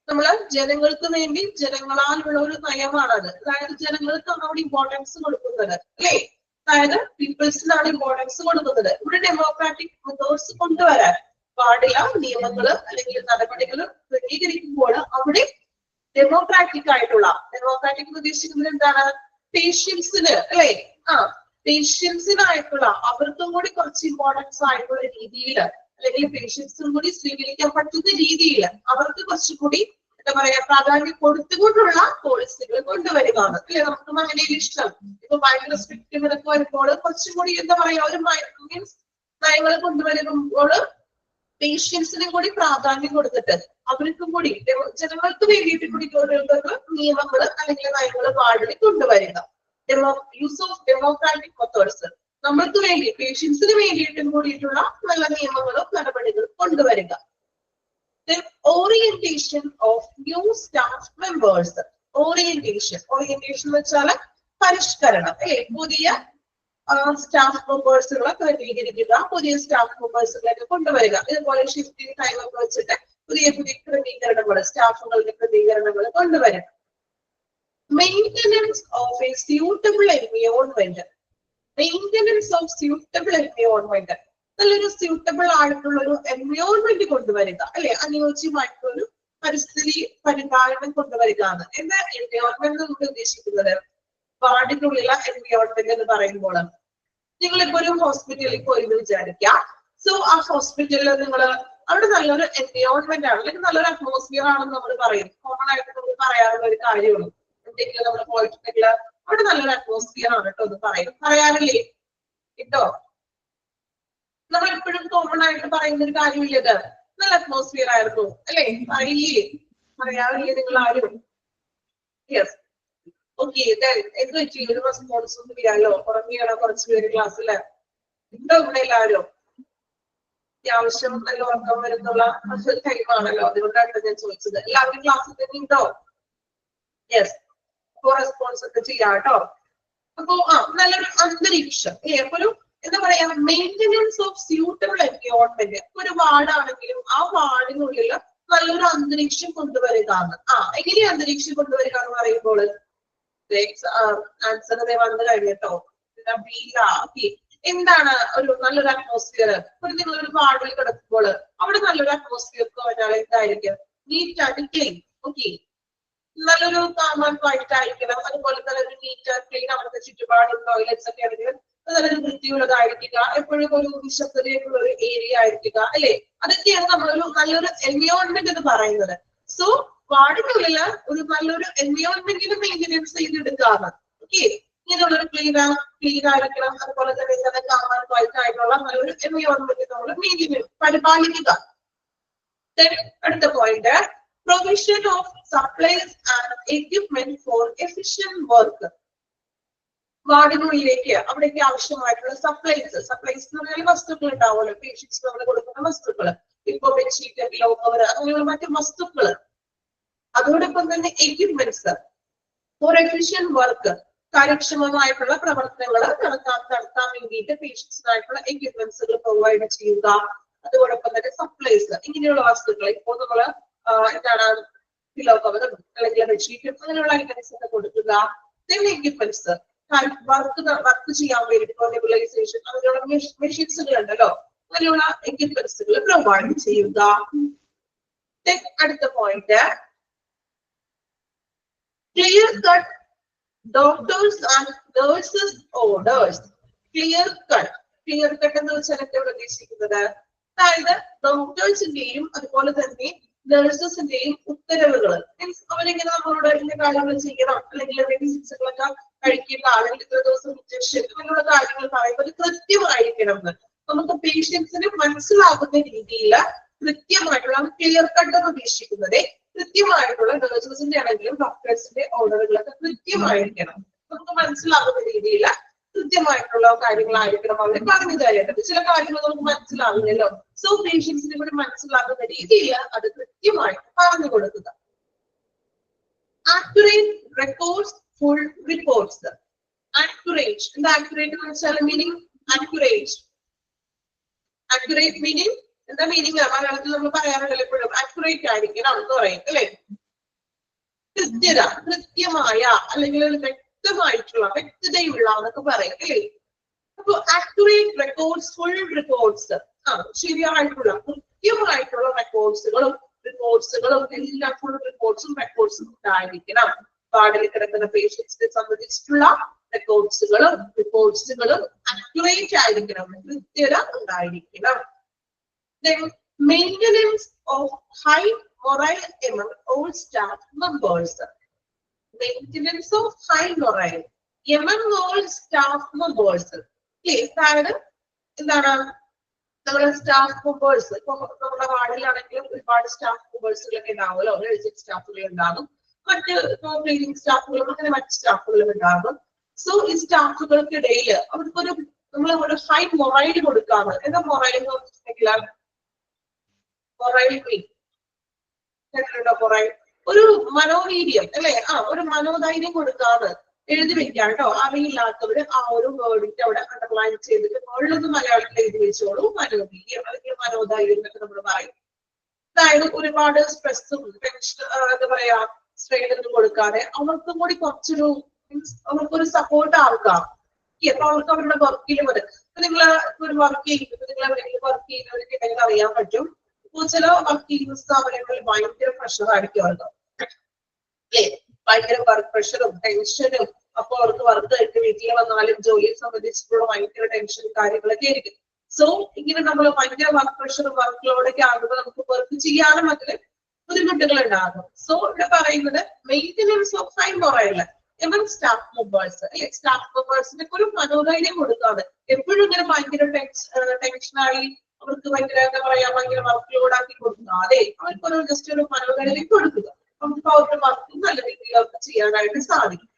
നമ്മള് ജനങ്ങൾക്ക് വേണ്ടി ജനങ്ങളാലുള്ള ഒരു നയമാണത്. അതായത് ജനങ്ങൾക്ക് അവിടെ ഇമ്പോർട്ടൻസ് കൊടുക്കുന്നത് അല്ലെ? അതായത് പീപ്പിൾസിനാണ് ഇമ്പോർട്ടൻസ് കൊടുക്കുന്നത്. ഇവിടെ ഡെമോക്രാറ്റിക് മെത്തേഡ്സ് കൊണ്ടുവരാൻ പാടില്ല. നിയമങ്ങള് അല്ലെങ്കിൽ നടപടികൾ ക്രമീകരിക്കുമ്പോൾ അവിടെ ഡെമോക്രാറ്റിക് ആയിട്ടുള്ള, ഡെമോക്രാറ്റിക് ഉദ്ദേശിക്കുന്നത് എന്താണ്? പേഷ്യൻസിന് അല്ലെ? പേഷ്യൻസിനായിട്ടുള്ള അവർക്കും കൂടി കുറച്ച് ഇമ്പോർട്ടൻസ് ആയിട്ടുള്ള രീതിയിൽ അല്ലെങ്കിൽ പേഷ്യൻസിനും കൂടി സ്വീകരിക്കാൻ പറ്റുന്ന രീതിയിൽ അവർക്ക് കുറച്ചുകൂടി എന്താ പറയാ പ്രാധാന്യം കൊടുത്തുകൊണ്ടുള്ള പോളിസികൾ കൊണ്ടുവരികയാണ് അല്ലെ? നമുക്ക് അങ്ങനെ ഇഷ്ടം. ഇപ്പൊ ഭയങ്കര സ്ട്രിക്റ്റ് ഇതൊക്കെ വരുമ്പോൾ കുറച്ചും കൂടി എന്താ പറയാ ഒരു മീൻസ് നയങ്ങൾ കൊണ്ടുവരുമ്പോൾ പേഷ്യൻസിനും കൂടി പ്രാധാന്യം കൊടുത്തിട്ട് അവർക്കും കൂടി ജനങ്ങൾക്ക് വേണ്ടിയിട്ട് കൂടി നിയമങ്ങൾ അല്ലെങ്കിൽ നയങ്ങൾ വാർഡിൽ കൊണ്ടുവരിക. യൂസ് ഓഫ് ഡെമോക്രാറ്റിക് മെത്തേഡ്സ് നമ്മൾക്ക് വേണ്ടി പേഷ്യൻസിന് വേണ്ടിയിട്ടും കൂടിയിട്ടുള്ള നല്ല നിയമങ്ങളും നടപടികളും കൊണ്ടുവരിക. Orientation of new staff members. Orientation എന്ന് വെച്ചാൽ പരിഷ്കരണം അല്ലെ? പുതിയ സ്റ്റാഫ് മെമ്പേഴ്സുകളെ ക്രമീകരിക്കുക, പുതിയ സ്റ്റാഫ് മെമ്പേഴ്സുകളൊക്കെ കൊണ്ടുവരിക. ഇതുപോലെ ഷിഫ്റ്റിംഗ് ടൈം ഒക്കെ വെച്ചിട്ട് പുതിയ ക്രമീകരണങ്ങൾ, സ്റ്റാഫുകളുടെ ക്രമീകരണങ്ങൾ കൊണ്ടുവരിക. Maintenance of A suitable environment. Maintenance of suitable environment. നല്ലൊരു സ്യൂട്ടബിൾ ആയിട്ടുള്ള ഒരു എൻവയോൺമെന്റ് കൊണ്ടുവരിക അല്ലെ? അനുയോജ്യമായിട്ടുള്ള ഒരു പരിസ്ഥിതി പരിപാലനം കൊണ്ടുവരിക ആണ്. എന്താ എൻവയോൺമെന്റ് കൊണ്ട് ഉദ്ദേശിക്കുന്നത്? വാർഡിനുള്ളിലെ എൻവയോൺമെന്റ് എന്ന് പറയുമ്പോൾ നിങ്ങളിപ്പോ ഒരു ഹോസ്പിറ്റലിൽ പോയി വിചാരിക്കുക. സോ ആ ഹോസ്പിറ്റലിൽ നിങ്ങൾ അവിടെ നല്ലൊരു എൻവയോൺമെന്റ് ആണ് അല്ലെങ്കിൽ നല്ലൊരു അറ്റ്മോസ്ഫിയർ ആണെന്ന് നമ്മൾ പറയും. കോമൺ ആയിട്ട് നമ്മൾ പറയാറുള്ള ഒരു കാര്യമാണ്. എന്തെങ്കിലും നമ്മൾ പോയിട്ടുണ്ടെങ്കിൽ അവിടെ നല്ലൊരു അറ്റ്മോസ്ഫിയർ ആണ് കേട്ടോ എന്ന് പറയാറില്ലേ കേട്ടോ? നമ്മൾ എപ്പോഴും കോമൺ ആയിട്ട് പറയുന്ന ഒരു കാര്യമില്ലത്. നല്ല അറ്റ്മോസ്ഫിയർ ആയിരുന്നു അല്ലെ? പറയാറില്ലേ നിങ്ങൾ ആരും? യെസ്. ഓക്കെ. എന്ത് പറ്റി? ഒരു റെസ്പോൺസ് ഒന്നും ഇല്ലല്ലോ. ഉറങ്ങിയാണോ കുറച്ച് പേര് ക്ലാസ്സില്? ഉണ്ടോ ഇവിടെ എല്ലാവരും? അത്യാവശ്യം നല്ല ഉറക്കം വരുന്നുള്ള ടൈമാണല്ലോ, അതുകൊണ്ടാണ് ഞാൻ ചോദിച്ചത്. എല്ലാവരും ക്ലാസ്സിൽ തന്നെ ഉണ്ടോ? യെസ്. അപ്പൊ റെസ്പോൺസ് ഒക്കെ ചെയ്യാം കേട്ടോ. അപ്പൊ നല്ലൊരു അന്തരീക്ഷം അപ്പൊ ഒരു എന്താ പറയാ മെയിൻ്റനൻസ് ഓഫ് സ്യൂട്ടബിൾ എൻവയോൺമെന്റ്. ഒരു വാർഡാണെങ്കിലും ആ വാർഡിനുള്ളിൽ നല്ലൊരു അന്തരീക്ഷം കൊണ്ടുവരിക. എങ്ങനെയാ അന്തരീക്ഷം കൊണ്ടുവരിക എന്ന് പറയുമ്പോൾ ആൻസർ വന്നു കഴിഞ്ഞിട്ടോ. എന്താണ് ഒരു നല്ലൊരു അറ്റ്മോസ്ഫിയർ? നിങ്ങളൊരു വാർഡിൽ കിടക്കുമ്പോൾ അവിടെ നല്ലൊരു അറ്റ്മോസ്ഫിയർ പറഞ്ഞാൽ എന്തായിരിക്കും? Neat and clean. ഓക്കെ. നല്ലൊരു ആയിട്ടായിരിക്കണം. അതുപോലെ നല്ലൊരു നീറ്റ് ആൻഡ് ക്ലീൻ. അവിടുത്തെ ചുറ്റുപാടും ടോയ്ലറ്റ്സ് ഒക്കെ ആണെങ്കിൽ നല്ലൊരു വൃത്തിയുള്ളതായിരിക്കുക. എപ്പോഴും ഒരു നിശബ്ദതയുള്ള ഒരു ഏരിയ ആയിരിക്കുക അല്ലെ? അതൊക്കെയാണ് നമ്മളൊരു നല്ലൊരു എൻവയോൺമെന്റ് എന്ന് പറയുന്നത്. സോ വാർഡിനുള്ളിൽ ഒരു നല്ലൊരു എൻവയോൺമെന്റിന് മെയിൻ്റനൻസ് ചെയ്തെടുക്കാണ്. ഓക്കെ. ഇങ്ങനെയുള്ളൊരു ക്ലീൻ ആയിരിക്കണം. അതുപോലെ തന്നെ ആയിട്ടുള്ള നല്ലൊരു എൻവയോൺമെന്റ് നമ്മൾ മെയിൻ്റനൻസ് പരിപാലിക്കുക. അടുത്ത point, provision of supplies and equipment for efficient work. വാർഡിനുള്ളിലേക്ക് അവിടേക്ക് ആവശ്യമായിട്ടുള്ള സപ്ലൈസ് എന്ന് പറഞ്ഞാൽ വസ്തുക്കൾ ഉണ്ടാവുമല്ലോ, പേഷ്യൻസ് നമ്മൾ കൊടുക്കുന്ന വസ്തുക്കൾ. ഇപ്പൊ ബെഡ്ഷീറ്റ്, പില്ലോ കവർ അങ്ങനെയുള്ള മറ്റു വസ്തുക്കൾ. അതോടൊപ്പം തന്നെ എക്യുപ്മെന്റ്സ് ഫോർ എഫിഷ്യന്റ് വർക്ക്. കാര്യക്ഷമമായിട്ടുള്ള പ്രവർത്തനങ്ങൾ നടത്താൻ വേണ്ടിയിട്ട് പേഷ്യൻസിനായിട്ടുള്ള എക്യുപ്മെന്റ്സുകൾ പ്രൊവൈഡ് ചെയ്യുക. അതോടൊപ്പം തന്നെ സപ്ലൈസ്, ഇങ്ങനെയുള്ള വസ്തുക്കൾ. ഇപ്പോൾ നമ്മള് എന്താണ് പില്ലോ കവറും അല്ലെങ്കിൽ ബെഡ്ഷീറ്റും അങ്ങനെയുള്ള ഐറ്റംസ് ഒക്കെ കൊടുക്കുക. എക്യുപ്മെന്റ്സ് വർക്ക് ചെയ്യാൻ വേണ്ടിയിട്ട് നെബുലൈസേഷൻ അങ്ങനെയുള്ള മെഷീൻസുകൾ ഉണ്ടല്ലോ, അങ്ങനെയുള്ള എക്യുപ്മെന്റ്സുകൾ പ്രൊവൈഡ് ചെയ്യുക. അടുത്ത point, clear cut doctors and nurses orders. Clear cut എന്ന് വെച്ചാൽ എന്താണ് ഉദ്ദേശിക്കുന്നത്? അതായത് ഡോക്ടേഴ്സിന്റെയും അതുപോലെ തന്നെ നഴ്സസിന്റെയും ഉത്തരവുകൾ. മീൻസ് അവരിങ്ങനെ നമ്മളോട് ഇന്ന കാര്യങ്ങൾ ചെയ്യണം, അല്ലെങ്കിൽ മെഡിസിൻസുകളൊക്കെ കഴിക്കേണ്ട, അല്ലെങ്കിൽ ഇത്ര ദിവസം ഇഞ്ചക്ഷൻ, അങ്ങനെയുള്ള കാര്യങ്ങൾ പറയുമ്പോൾ കൃത്യമായിരിക്കണം എന്ന് നമുക്ക് പേഷ്യൻസിന് മനസ്സിലാകുന്ന രീതിയിൽ കൃത്യമായിട്ടുള്ള ക്ലിയർ കട്ട് എന്ന് ഉദ്ദേശിക്കുന്നത് കൃത്യമായിട്ടുള്ള നഴ്സസിന്റെ ആണെങ്കിലും ഡോക്ടേഴ്സിന്റെ ഓർഡറുകളൊക്കെ കൃത്യമായിരിക്കണം, നമുക്ക് മനസ്സിലാകുന്ന രീതിയിൽ കൃത്യമായിട്ടുള്ള കാര്യങ്ങളായിരിക്കണം അവർ പറഞ്ഞു തരേണ്ടത്. ചില കാര്യങ്ങൾ നമുക്ക് മനസ്സിലാവില്ലല്ലോ, സോ പേഷ്യൻസിന് കൂടി മനസ്സിലാകുന്ന രീതിയിൽ അത് കൃത്യമായിട്ട് പറഞ്ഞു കൊടുക്കുക. Accurate records, full reports. Accurate, എന്താ ആക്യുറേറ്റ് എന്ന് വെച്ചാൽ മീനിങ്? ആക്യുറേറ്റ് മീനിങ് എന്താ? മീനിങ് മലയാളത്തിൽ നമ്മൾ പറയാറുണ്ടല്ലോ എപ്പോഴും, ആക്യുറേറ്റ് ആയിരിക്കണം എന്ന് പറയും അല്ലെ? കൃത്യത, കൃത്യമായ, അല്ലെങ്കിൽ ഒരു വ്യക്തമായിട്ടുള്ള, വ്യക്തതയുള്ള എന്നൊക്കെ പറയും അല്ലേ? അപ്പൊ ആക്യുറേറ്റ് റെക്കോർഡ്സ്, ഫുൾ റിപ്പോർട്ട്സ്, ശരിയായിട്ടുള്ള കൃത്യമായിട്ടുള്ള റെക്കോർഡ്സുകളും എല്ലാം ഫുൾ റിപ്പോർട്ട്സും ഉണ്ടായിരിക്കണം. വാർഡിൽ കിടക്കുന്ന പേഷ്യൻസിനെ സംബന്ധിച്ചിട്ടുള്ള റിപ്പോർട്ട്സുകളും ആക്യുറേറ്റ് ആയിരിക്കണം, കൃത്യത ഉണ്ടായിരിക്കണം. Then maintenance of high morale among all staff members. Maintenance of high morale among all staff members. അതായത് എന്താണ്? നമ്മുടെ സ്റ്റാഫ് മെമ്പേഴ്സ്, ഇപ്പൊ നമ്മുടെ വാർഡിലാണെങ്കിലും ഒരുപാട് സ്റ്റാഫ് മെമ്പേഴ്സുകളൊക്കെ ഉണ്ടാവുമല്ലോ, നഴ്സിംഗ് സ്റ്റാഫുകൾ ഉണ്ടാകും, മറ്റ് ക്ലീനിങ് സ്റ്റാഫുകളും അങ്ങനെ മറ്റ് സ്റ്റാഫുകളും ഉണ്ടാകും. സോ ഈ സ്റ്റാഫുകൾക്കിടയിൽ അവർക്കൊരു നമ്മൾ ഒരു ഹൈ മൊറൈൽ കൊടുക്കാണ്. എന്താ മൊറൈൽ എന്ന് പറഞ്ഞിട്ടുണ്ടെങ്കിൽ ഒരു മനോവീര്യം അല്ലെ? ഒരു മനോധൈര്യം കൊടുക്കാന്ന് എഴുതി വെക്കാം കേട്ടോ. അറിയില്ലാത്തവര് ആ ഒരു വേർഡിന്റെ അവിടെ അണ്ടർലൈൻ ചെയ്തിട്ട് മുകളിലൊന്ന് മലയാളത്തിൽ എഴുതി വെച്ചോളൂ. മനോവീര്യം അല്ലെങ്കിൽ മനോധൈര്യം എന്നൊക്കെ നമ്മൾ പറയും. അതായത് ഒരുപാട് സ്ട്രെസ്സും ടെൻഷൻ എന്താ പറയാ സ്ട്രെയിൻ ഒന്നും കൊടുക്കാതെ അവർക്കും കൂടി കുറച്ചൊരു മീൻസ് അവർക്കൊരു സപ്പോർട്ട് ആൾക്കാം. അപ്പൊ അവർക്ക് അവരുടെ വർക്കിൽ വരും. ഇപ്പൊ നിങ്ങൾ ഒരു വർക്ക് ചെയ്യുമ്പോൾ നിങ്ങൾ എവിടെയെങ്കിലും വർക്ക് ചെയ്യുന്നവർക്ക് അറിയാൻ പറ്റും. ചില വർക്ക് ചെയ്യുന്ന സ്ഥാപനങ്ങളിൽ ഭയങ്കര പ്രഷർ ആയിരിക്കും അവർക്ക് അല്ലേ? ഭയങ്കര വർക്ക് പ്രഷറും ടെൻഷനും. അപ്പൊ അവർക്ക് വർക്ക് കഴിഞ്ഞ് വീട്ടിൽ വന്നാലും ജോലിയെ സംബന്ധിച്ചിട്ടുള്ള ഭയങ്കര ടെൻഷനും കാര്യങ്ങളൊക്കെ ആയിരിക്കും. സോ ഇങ്ങനെ നമ്മൾ ഭയങ്കര വർക്ക് പ്രഷറും വർക്ക് ലോഡൊക്കെ ആകുമ്പോൾ നമുക്ക് വർക്ക് ചെയ്യാനും അതിൽ ബുദ്ധിമുട്ടുകൾ ഉണ്ടാകും. സോ ഇവിടെ പറയുന്നത് maintenance of high morale among staff members അല്ലെ? സ്റ്റാഫ് മെമ്പേഴ്സിന് ഒരു മനോധൈര്യം കൊടുക്കാതെ എപ്പോഴും ഇങ്ങനെ ഭയങ്കര ടെൻഷനായി അവർക്ക് ഭയങ്കര എന്താ പറയാ ഭയങ്കര വർക്ക് ലോഡ് ആക്കി കൊടുക്കാതെ അവർക്കൊരു ജസ്റ്റ് ഒരു മനോധൈര്യം കൊടുക്കുക. നമുക്ക് അവരുടെ വർക്ക് നല്ല രീതിയിൽ അവർക്ക് ചെയ്യാനായിട്ട് സാധിക്കും.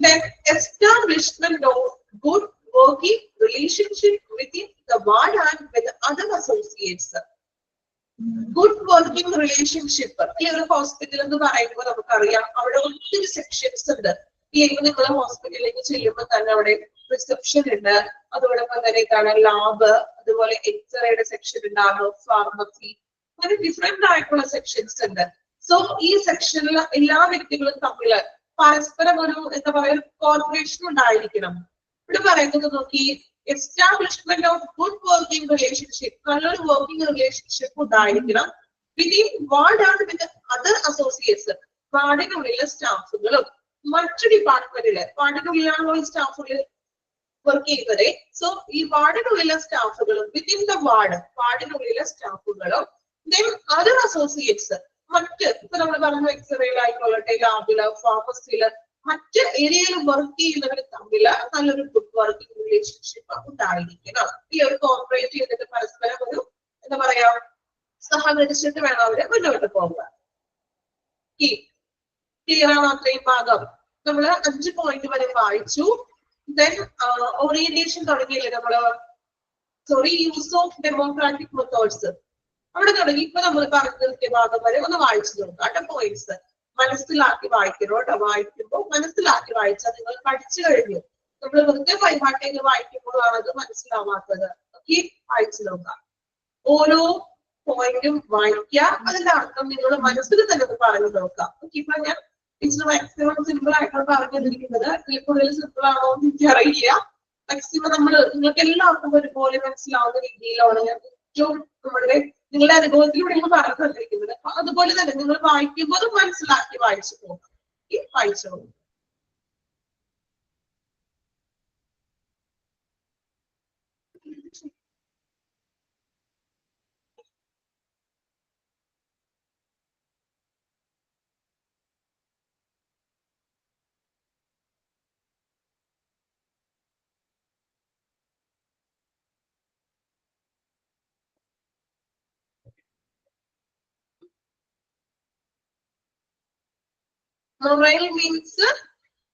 Then establishment of good working relationship within the ward and with other associates. Good working relationship ഈ ഒരു ഹോസ്പിറ്റൽ എന്ന് പറയുമ്പോൾ നമുക്കറിയാം അവിടെ ഒത്തിരി സെക്ഷൻസ് ഉണ്ട്. ഇല്ലെങ്കിൽ നിങ്ങൾ ഹോസ്പിറ്റലിലേക്ക് ചെല്ലുമ്പോൾ തന്നെ അവിടെ റിസപ്ഷൻ ഉണ്ട്, അതോടൊപ്പം തന്നെ എന്താണ് ലാബ്, അതുപോലെ എക്സ്റേയുടെ സെക്ഷൻ ഉണ്ടാകും, ഫാർമസി, അങ്ങനെ ഡിഫറെന്റ് ആയിട്ടുള്ള സെക്ഷൻസ് ഉണ്ട്. സോ ഈ സെക്ഷനിൽ എല്ലാ വ്യക്തികളും തമ്മിൽ പരസ്പരം ഒരു എന്താ പറയുക കോർപ്പറേഷൻ ഉണ്ടായിരിക്കണം. ഇവിടെ പറയുന്നത് നോക്കി, establishment of good working relationship, നല്ലൊരു വർക്കിംഗ് റിലേഷൻഷിപ്പ് ഉണ്ടായിരിക്കണം within ward and with other associates, വാർഡിനുള്ളിലെ സ്റ്റാഫുകളും മറ്റു ഡിപ്പാർട്ട്മെന്റില് വാർഡിനുള്ളിലാണോ ഈ സ്റ്റാഫുകൾ വർക്ക് ചെയ്യുന്നത്. സോ ഈ വാർഡിനുള്ളിലെ സ്റ്റാഫുകളും വിത്തിൻ ദ വാർഡിനുള്ളിലെ സ്റ്റാഫുകളും ദെൻ അതർ അസോസിയേറ്റ്സ്, മറ്റ് ഇപ്പൊ നമ്മൾ പറഞ്ഞു എക്സ്റേയിലായിക്കൊള്ളട്ടെ, ലാബില്, ഫാർമസിയില്, മറ്റ് ഏരിയയിൽ വർക്ക് ചെയ്യുന്നവർ തമ്മിൽ നല്ലൊരു ഗുഡ് വർക്കിംഗ് റിലേഷൻഷിപ്പ് ഉണ്ടായിരിക്കണം. ഈ ഒരു കോർപ്പറേറ്റ് ചെയ്തിട്ട് പരസ്പരം ഒരു എന്താ പറയാ സഹകരിച്ചിട്ട് വേണം അവര് മുന്നോട്ട് പോകുക. ക്ലിയർ ആണോ? അത്രയും ഭാഗം നമ്മള് 5 പോയിന്റ് വരെ വായിച്ചു. ദെൻ ഓറിയന്റേഷൻ തുടങ്ങിയില്ലേ നമ്മള്, യൂസ് ഓഫ് ഡെമോക്രാറ്റിക് മെത്തേഡ്സ് അവിടെ തുടങ്ങി. ഇപ്പൊ നമ്മൾ പറഞ്ഞു നിർത്തിയ ഭാഗം വരെ ഒന്ന് വായിച്ചു നോക്കാം. പോയിന്റ്സ് മനസ്സിലാക്കി വായിക്കണം കേട്ടോ. വായിക്കുമ്പോൾ മനസ്സിലാക്കി വായിച്ചാൽ നിങ്ങൾ പഠിച്ചു കഴിഞ്ഞു. നമ്മൾ വെറുതെ പരിപാടികൾ വായിക്കുമ്പോഴാണ് അത് മനസ്സിലാവാത്തത്. ഓക്കെ, വായിച്ചു നോക്കാം. ഓരോ പോയിന്റും വായിക്കുക, അതിന്റെ അർത്ഥം നിങ്ങൾ മനസ്സിൽ തന്നെ ഒന്ന് പറഞ്ഞു നോക്കാം. ഓക്കെ, ഇപ്പൊ ഞാൻ ടീച്ചർ മാക്സിമം സിമ്പിൾ ആയിട്ടാണ് പറഞ്ഞിരിക്കുന്നത്. ഇതിൽ കൂടുതൽ സിമ്പിൾ ആണോ എന്ന് എനിക്കറിയില്ല. മാക്സിമം നിങ്ങൾക്ക് എല്ലാവർക്കും ഒരുപോലെ മനസ്സിലാവുന്ന രീതിയിലാണ് ഞാൻ ഏറ്റവും നമ്മുടെ നിങ്ങളുടെ അനുഭവത്തിലൂടെ നിങ്ങൾ പറഞ്ഞു തന്നിരിക്കുന്നത്. അപ്പൊ അതുപോലെ തന്നെ നിങ്ങൾ വായിക്കുമ്പോൾ അത് മനസ്സിലാക്കി വായിച്ചു പോകാം. ഈ വായിച്ചോളൂ. മൊറൈൽ മീൻസ്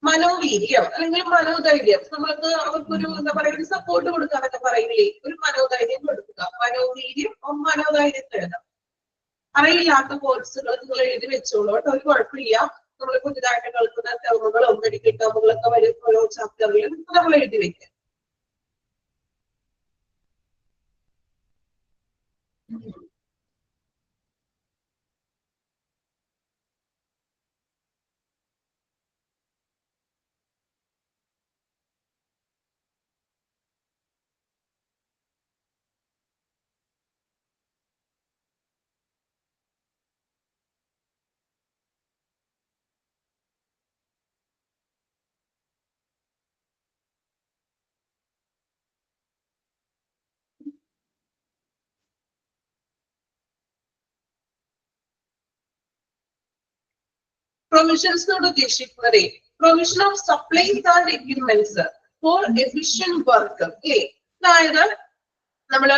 മനോവീര്യം അല്ലെങ്കിൽ മനോധൈര്യം. നമ്മൾക്ക് അവർക്കൊരു എന്താ പറയുക സപ്പോർട്ട് കൊടുക്കാന്നൊക്കെ പറയില്ലേ, ഒരു മനോധൈര്യം കൊടുക്കുക. മനോവീര്യം മനോധൈര്യം എഴുതാം. അറിയില്ലാത്ത കോഴ്സുകൾ നിങ്ങൾ എഴുതി വെച്ചോളൂ കേട്ടോ, ഒരു കുഴപ്പമില്ല. നമ്മൾ പുതിയതായിട്ട് കേൾക്കുന്ന ടേമുകളോ മെഡിക്കൽ ടേമുകളൊക്കെ വരും ഓരോ ചാപ്റ്ററിലും നമ്മൾ എഴുതി വെക്കാം. പ്രൊവിഷൻസ് കൊണ്ട് ഉദ്ദേശിക്കുന്നത് provision of supplies and equipments for efficient work അല്ലേ. അതായത് നമ്മള്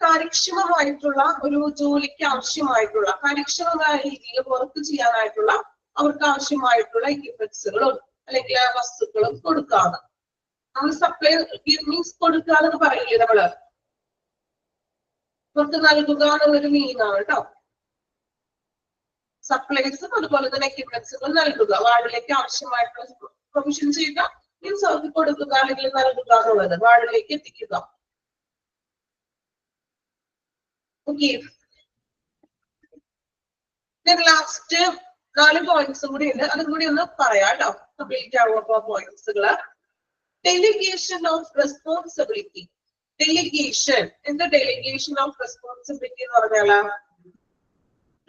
കാര്യക്ഷമമായിട്ടുള്ള ഒരു ജോലിക്ക് ആവശ്യമായിട്ടുള്ള കാര്യക്ഷമമായ രീതിയിൽ വർക്ക് ചെയ്യാനായിട്ടുള്ള അവർക്ക് ആവശ്യമായിട്ടുള്ള എക്യുപ്മെന്റ്സുകളും അല്ലെങ്കിൽ വസ്തുക്കളും കൊടുക്കാണ്. നമ്മൾ സപ്ലൈ മീൻസ് കൊടുക്കുക എന്ന് പറയില്ലേ, നമ്മള് അവർക്ക് നൽകുക എന്നുള്ളൊരു മീനാണ് കേട്ടോ. സപ്ലൈസും അതുപോലെ തന്നെ എക്യുപ്മെന്റ്സുകൾ നൽകുക, വാർഡിലേക്ക് ആവശ്യമായിട്ടുള്ള പ്രൊവിഷൻ ചെയ്യുക മീൻസ് അവർക്ക് കൊടുക്കുക അല്ലെങ്കിൽ നൽകുക എന്നുള്ളത്, വാർഡിലേക്ക് എത്തിക്കുക. ഓക്കെ, ലാസ്റ്റ് 4 പോയിന്റ്സും കൂടി ഉണ്ട്, അതും കൂടി ഒന്ന് പറയാം കേട്ടോ. കംപ്ലീറ്റ് ആവുക പോയിന്റ്സുകള്. Delegation of responsibility. ഡെലിഗേഷൻ എന്താ? ഡെലിഗേഷൻ ഓഫ് റെസ്പോൺസിബിലിറ്റി എന്ന് പറഞ്ഞാൽ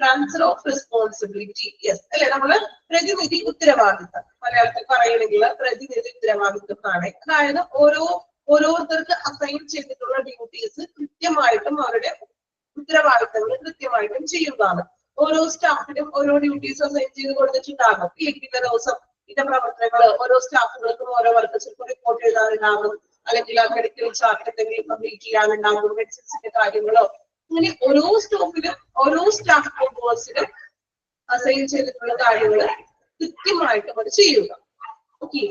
ട്രാൻസ്ഫർ ഓഫ് റെസ്പോൺസിബിലിറ്റി. യെസ് അല്ലെ, നമ്മള് പ്രതിനിധി ഉത്തരവാദിത്തം മലയാളത്തിൽ പറയണമെങ്കിൽ പ്രതിനിധി ഉത്തരവാദിത്തം ആണ്. അതായത് ഓരോരുത്തർക്ക് അസൈൻ ചെയ്തിട്ടുള്ള ഡ്യൂട്ടീസ് കൃത്യമായിട്ടും അവരുടെ ഉത്തരവാദിത്തങ്ങൾ കൃത്യമായിട്ടും ചെയ്യുന്നതാണ്. ഓരോ സ്റ്റാഫിനും ഓരോ ഡ്യൂട്ടീസ് അസൈൻ ചെയ്ത് കൊടുത്തിട്ടുണ്ടാകും. ഇന്ന ദിവസം ഇതിന്റെ പ്രവർത്തനങ്ങൾ ഓരോ സ്റ്റാഫുകൾക്കും ഓരോ വർക്ക് ചിലപ്പോൾ റിപ്പോർട്ട് എഴുതാനുണ്ടാകും, അല്ലെങ്കിൽ മെഡിക്കൽ ചാർട്ട് എന്തെങ്കിലും കംപ്ലീറ്റ് ചെയ്യാനുണ്ടാകും, മെഡിസിൻസിന്റെ കാര്യങ്ങളോ. അങ്ങനെ ഓരോ സ്റ്റോപ്പിലും ഓരോ സ്റ്റാഫ് മെമ്പേഴ്സിനും അസൈൻ ചെയ്തിട്ടുള്ള കാര്യങ്ങൾ കൃത്യമായിട്ട് അവർ ചെയ്യുക. Okay,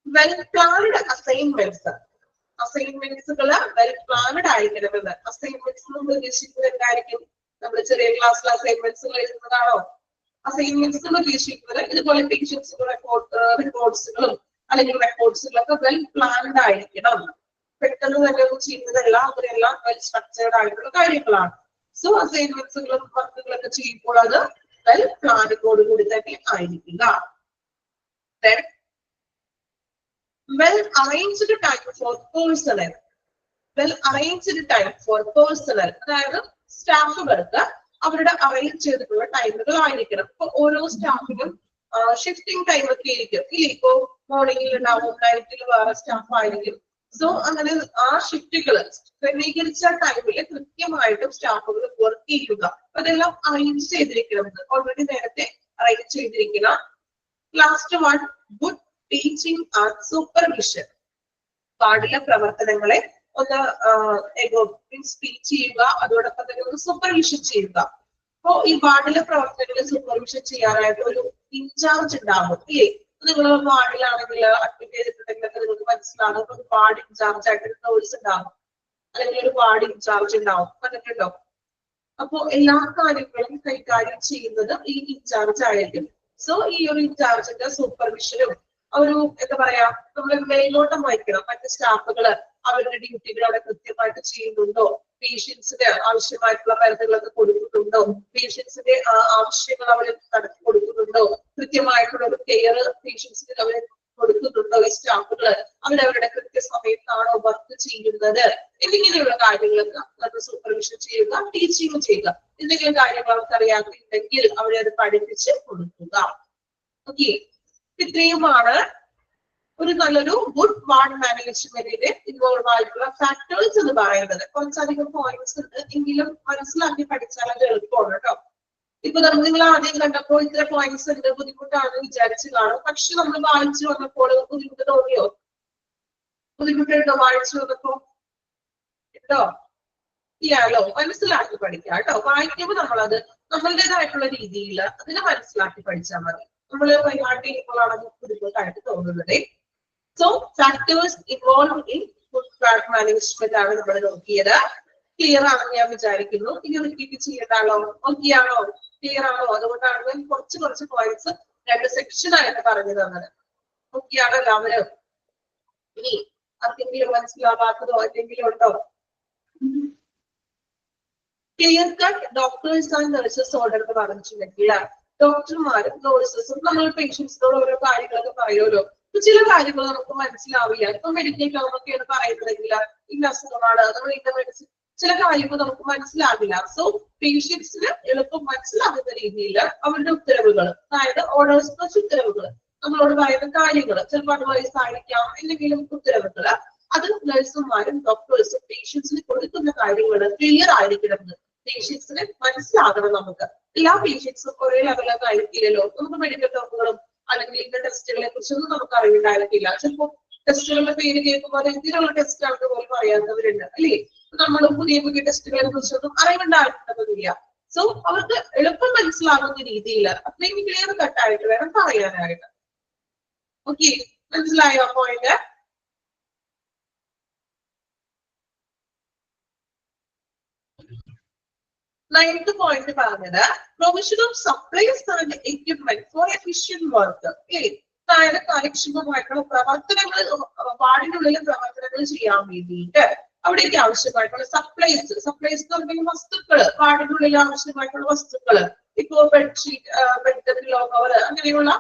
well planned assignments. അസൈൻമെന്റ്സുകള് വെൽ പ്ലാൻഡ് ആയിരിക്കണമെന്ന്. അസൈൻമെന്റ്സ് നമ്മൾ ഉദ്ദേശിക്കുന്നത് എന്തായിരിക്കും? നമ്മൾ ചെറിയ ക്ലാസ്സിൽ അസൈൻമെന്റ്സുകൾ എഴുതുന്നതാണോ? അസൈൻമെന്റ്സ് ഉദ്ദേശിക്കുന്നത് ഇതുപോലെ പേഷ്യൻസുകൾ റിപ്പോർട്ട്സുകളും അല്ലെങ്കിൽ റെക്കോർഡ്സുകളൊക്കെ വെൽ പ്ലാൻഡ് ആയിരിക്കണം. പെട്ടെന്ന് തന്നെ ഒന്നും ചെയ്യുന്നതല്ല, അവരെല്ലാം വെൽ സ്ട്രക്ചേർഡ് ആയിട്ടുള്ള കാര്യങ്ങളാണ്. സോ അസൈൻമെന്റ്സുകളും വർക്കുകളൊക്കെ ചെയ്യുമ്പോൾ അത് വെൽ പ്ലാനിങ്ങോട് കൂടി തന്നെ ആയിരിക്കുക. Well arranged time for personal. Well arranged time for personal അതായത് സ്റ്റാഫുകൾക്ക് അവരുടെ അറേഞ്ച് ചെയ്തിട്ടുള്ള ടൈമുകൾ ആയിരിക്കണം. ഇപ്പൊ ഓരോ സ്റ്റാഫിനും ഷിഫ്റ്റിംഗ് ടൈം ഒക്കെ ആയിരിക്കും ഇല്ലേ. ഇപ്പോ മോർണിംഗിൽ ഉണ്ടാവും, നൈറ്റിൽ വേറെ സ്റ്റാഫ് ആയിരിക്കും. സോ അങ്ങനെ ആ ഷിഫ്റ്റുകൾ ക്രമീകരിച്ച ടൈമിൽ കൃത്യമായിട്ടും സ്റ്റാഫുകൾ വർക്ക് ചെയ്യുക. അതെല്ലാം അറേഞ്ച് ചെയ്തിരിക്കണം, ഓൾറെഡി നേരത്തെ അറേഞ്ച് ചെയ്തിരിക്കണം. Last one, good teaching and supervision. വാർഡിലെ പ്രവർത്തനങ്ങളെ ഒന്ന് സ്പീച്ച് ചെയ്യുക, അതോടൊപ്പം തന്നെ ഒന്ന് സൂപ്പർവിഷൻ ചെയ്യുക. അപ്പോ ഈ വാർഡിലെ പ്രവർത്തനങ്ങളെ സൂപ്പർവിഷൻ ചെയ്യാനായിട്ട് ഒരു ഇൻചാർജ് ഉണ്ടാകും ഇല്ലേ. നിങ്ങൾ വാർഡിലാണെങ്കിൽ അഡ്മിറ്റ് ചെയ്തിട്ടുണ്ടെങ്കിലൊക്കെ നിങ്ങൾക്ക് മനസ്സിലാകും, ഒരു വാർഡ് ഇൻചാർജ് ആയിട്ട് ഒരു നേഴ്സ് ഉണ്ടാകും അല്ലെങ്കിൽ ഒരു വാർഡ് ഇൻചാർജ് ഉണ്ടാവും, കണ്ടിട്ടുണ്ടോ? അപ്പോ എല്ലാ കാര്യങ്ങളും കൈകാര്യം ചെയ്യുന്നത് ഈ ഇൻചാർജ് ആയിരിക്കും. സോ ഈ ഒരു ഇൻചാർജിന്റെ സൂപ്പർവിഷനും ഒരു എന്താ പറയാ, നമ്മൾ മേലോട്ടം വഹിക്കണം. മറ്റ് സ്റ്റാഫുകള് അവരുടെ ഡ്യൂട്ടികൾ അവിടെ കൃത്യമായിട്ട് ചെയ്യുന്നുണ്ടോ, പേഷ്യൻസിന് ആവശ്യമായിട്ടുള്ള മരുന്നുകളൊക്കെ കൊടുക്കുന്നുണ്ടോ, പേഷ്യൻസിന്റെ ആവശ്യങ്ങൾ അവർ നടത്തി കൊടുക്കുന്നുണ്ടോ, കൃത്യമായിട്ടുള്ള ഒരു കെയർ പേഷ്യൻസിന് അവർ കൊടുക്കുന്നുണ്ടോ ഈ സ്റ്റാഫുകൾ, അവരവരുടെ കൃത്യസമയത്താണോ വർക്ക് ചെയ്യുന്നത്, എന്നിങ്ങനെയുള്ള കാര്യങ്ങളൊക്കെ സൂപ്പർവിഷൻ ചെയ്യുക, ടീച്ചിങ് ചെയ്യുക. എന്തെങ്കിലും കാര്യങ്ങൾ അവർക്ക് അറിയാത്തുണ്ടെങ്കിൽ അവരെ അത് പഠിപ്പിച്ച് കൊടുക്കുക. ഓക്കെ, ഇത്രയുമാണ് ഒരു നല്ലൊരു ഗുഡ് വാർഡ് മാനേജ്മെന്റിന്റെ ഇൻവോൾവ് ആയിട്ടുള്ള ഫാക്ടേഴ്സ് എന്ന് പറയുന്നത്. കുറച്ചധികം പോയിന്റ്സ് ഉണ്ട്, എങ്കിലും മനസ്സിലാക്കി പഠിച്ചാൽ അത് എളുപ്പമാണ് കേട്ടോ. ഇപ്പൊ നിങ്ങൾ ആദ്യം കണ്ടപ്പോൾ ഇത്ര പോയിന്റ്സ് ഉണ്ട്, ബുദ്ധിമുട്ടാണെന്ന് വിചാരിച്ചു കാണും. പക്ഷെ നമ്മൾ വായിച്ചു വന്നപ്പോൾ ബുദ്ധിമുട്ട് തോന്നിയോ? ബുദ്ധിമുട്ടുണ്ടോ വായിച്ചു വന്നപ്പോ? കേട്ടോ ഇല്ലാലോ, മനസ്സിലാക്കി പഠിക്കാം കേട്ടോ. വായിക്കുമ്പോൾ നമ്മളത് നമ്മളുടേതായിട്ടുള്ള രീതിയിൽ അതിനെ മനസ്സിലാക്കി പഠിച്ചാൽ മതി. നമ്മൾ പരിപാടി ചെയ്യുമ്പോഴാണ് ബുദ്ധിമുട്ടായിട്ട് തോന്നുന്നത്. So factors involve in good ward management ആണ് നമ്മൾ നോക്കിയത്. ക്ലിയർ ആണെന്ന് ഞാൻ വിചാരിക്കുന്നു. ഇനി റിപ്പീറ്റ് ചെയ്യണ്ടാണോ? ഓക്കെ ആണോ? ക്ലിയർ ആണോ? അതുകൊണ്ടാണ് ഞാൻ കുറച്ച് പോയിന്റ്സ് 2 സെക്ഷൻ ആയിട്ട് പറഞ്ഞു തന്നത്. ഓക്കെ ആണോ എല്ലാവരും? ഇനി ആർക്കെങ്കിലും മനസ്സിലാവാത്തതോ എന്തെങ്കിലും ഉണ്ടോ? Clear cut doctors and nurses order എന്ന് പറഞ്ഞിട്ടുണ്ടെങ്കിൽ ഡോക്ടർമാരും നഴ്സസും നമ്മൾ പേഷ്യൻസിനോട് ഓരോ കാര്യങ്ങളൊക്കെ പറയുമല്ലോ. ചില കാര്യങ്ങൾ നമുക്ക് മനസ്സിലാവില്ല. ഇപ്പൊ മെഡിക്കൽ ടേമൊക്കെയാണ് പറയുന്നതെങ്കിൽ ഇന്ന അസുഖമാണ്, നമ്മൾ ഇന്ന മെഡിസിൻ, ചില കാര്യങ്ങൾ നമുക്ക് മനസ്സിലാവില്ല. സോ പേഷ്യൻസിന് എളുപ്പം മനസ്സിലാകുന്ന രീതിയിൽ അവരുടെ ഉത്തരവുകൾ, അതായത് ഓർഡേഴ്സ് പ്ലസ് ഉത്തരവുകൾ, നമ്മളോട് പറയുന്ന കാര്യങ്ങൾ ചിലപ്പോൾ അഡ്വൈസ് ആയിരിക്കാം, എന്തെങ്കിലും ഉത്തരവുകൾ, അത് നഴ്സുമാരും ഡോക്ടേഴ്സും പേഷ്യൻസിന് കൊടുക്കുന്ന കാര്യങ്ങൾ ക്ലിയർ ആയിരിക്കണം. പേഷ്യൻസിന് മനസ്സിലാകണം. നമുക്ക് എല്ലാ പേഷ്യൻസും ഒരേ ലെവലൊക്കെ ആയിരിക്കില്ലല്ലോ. നമുക്ക് മെഡിക്കൽ ടേമുകളും അല്ലെങ്കിൽ ഇന്ന ടെസ്റ്റുകളെ കുറിച്ചൊന്നും നമുക്ക് അറിവുണ്ടായിരിക്കില്ല. ചിലപ്പോൾ ടെസ്റ്റുകളുടെ പേര് കേൾക്കുമ്പോൾ അത് എന്തിനുള്ള ടെസ്റ്റ് ആണെന്ന് പോലും അറിയാത്തവരുണ്ട് അല്ലേ? നമ്മൾ പുതിയ ടെസ്റ്റുകളെ കുറിച്ചൊന്നും അറിവുണ്ടായിരുന്നില്ല. സോ അവർക്ക് എളുപ്പം മനസ്സിലാകുന്ന രീതിയിൽ അത്രയും ക്ലിയർ കട്ടായിട്ട് വേണം പറയാനായിട്ട്. ഓക്കെ, മനസ്സിലായോ പോയിന്റ്? Ninth point പറഞ്ഞത് provision of supplies and equipment for efficient work. അതായത് കാര്യക്ഷമമായിട്ടുള്ള പ്രവർത്തനങ്ങൾ, വാർഡിനുള്ളിൽ പ്രവർത്തനങ്ങൾ ചെയ്യാൻ വേണ്ടിയിട്ട് അവിടേക്ക് ആവശ്യമായിട്ടുള്ള സപ്ലൈസ് എന്ന് പറയുന്ന വസ്തുക്കൾ, വാർഡിനുള്ളിൽ ആവശ്യമായിട്ടുള്ള വസ്തുക്കൾ, ഇപ്പോ ബെഡ്ഷീറ്റ്, ബെഡ് പില്ലോ കവർ, അങ്ങനെയുള്ള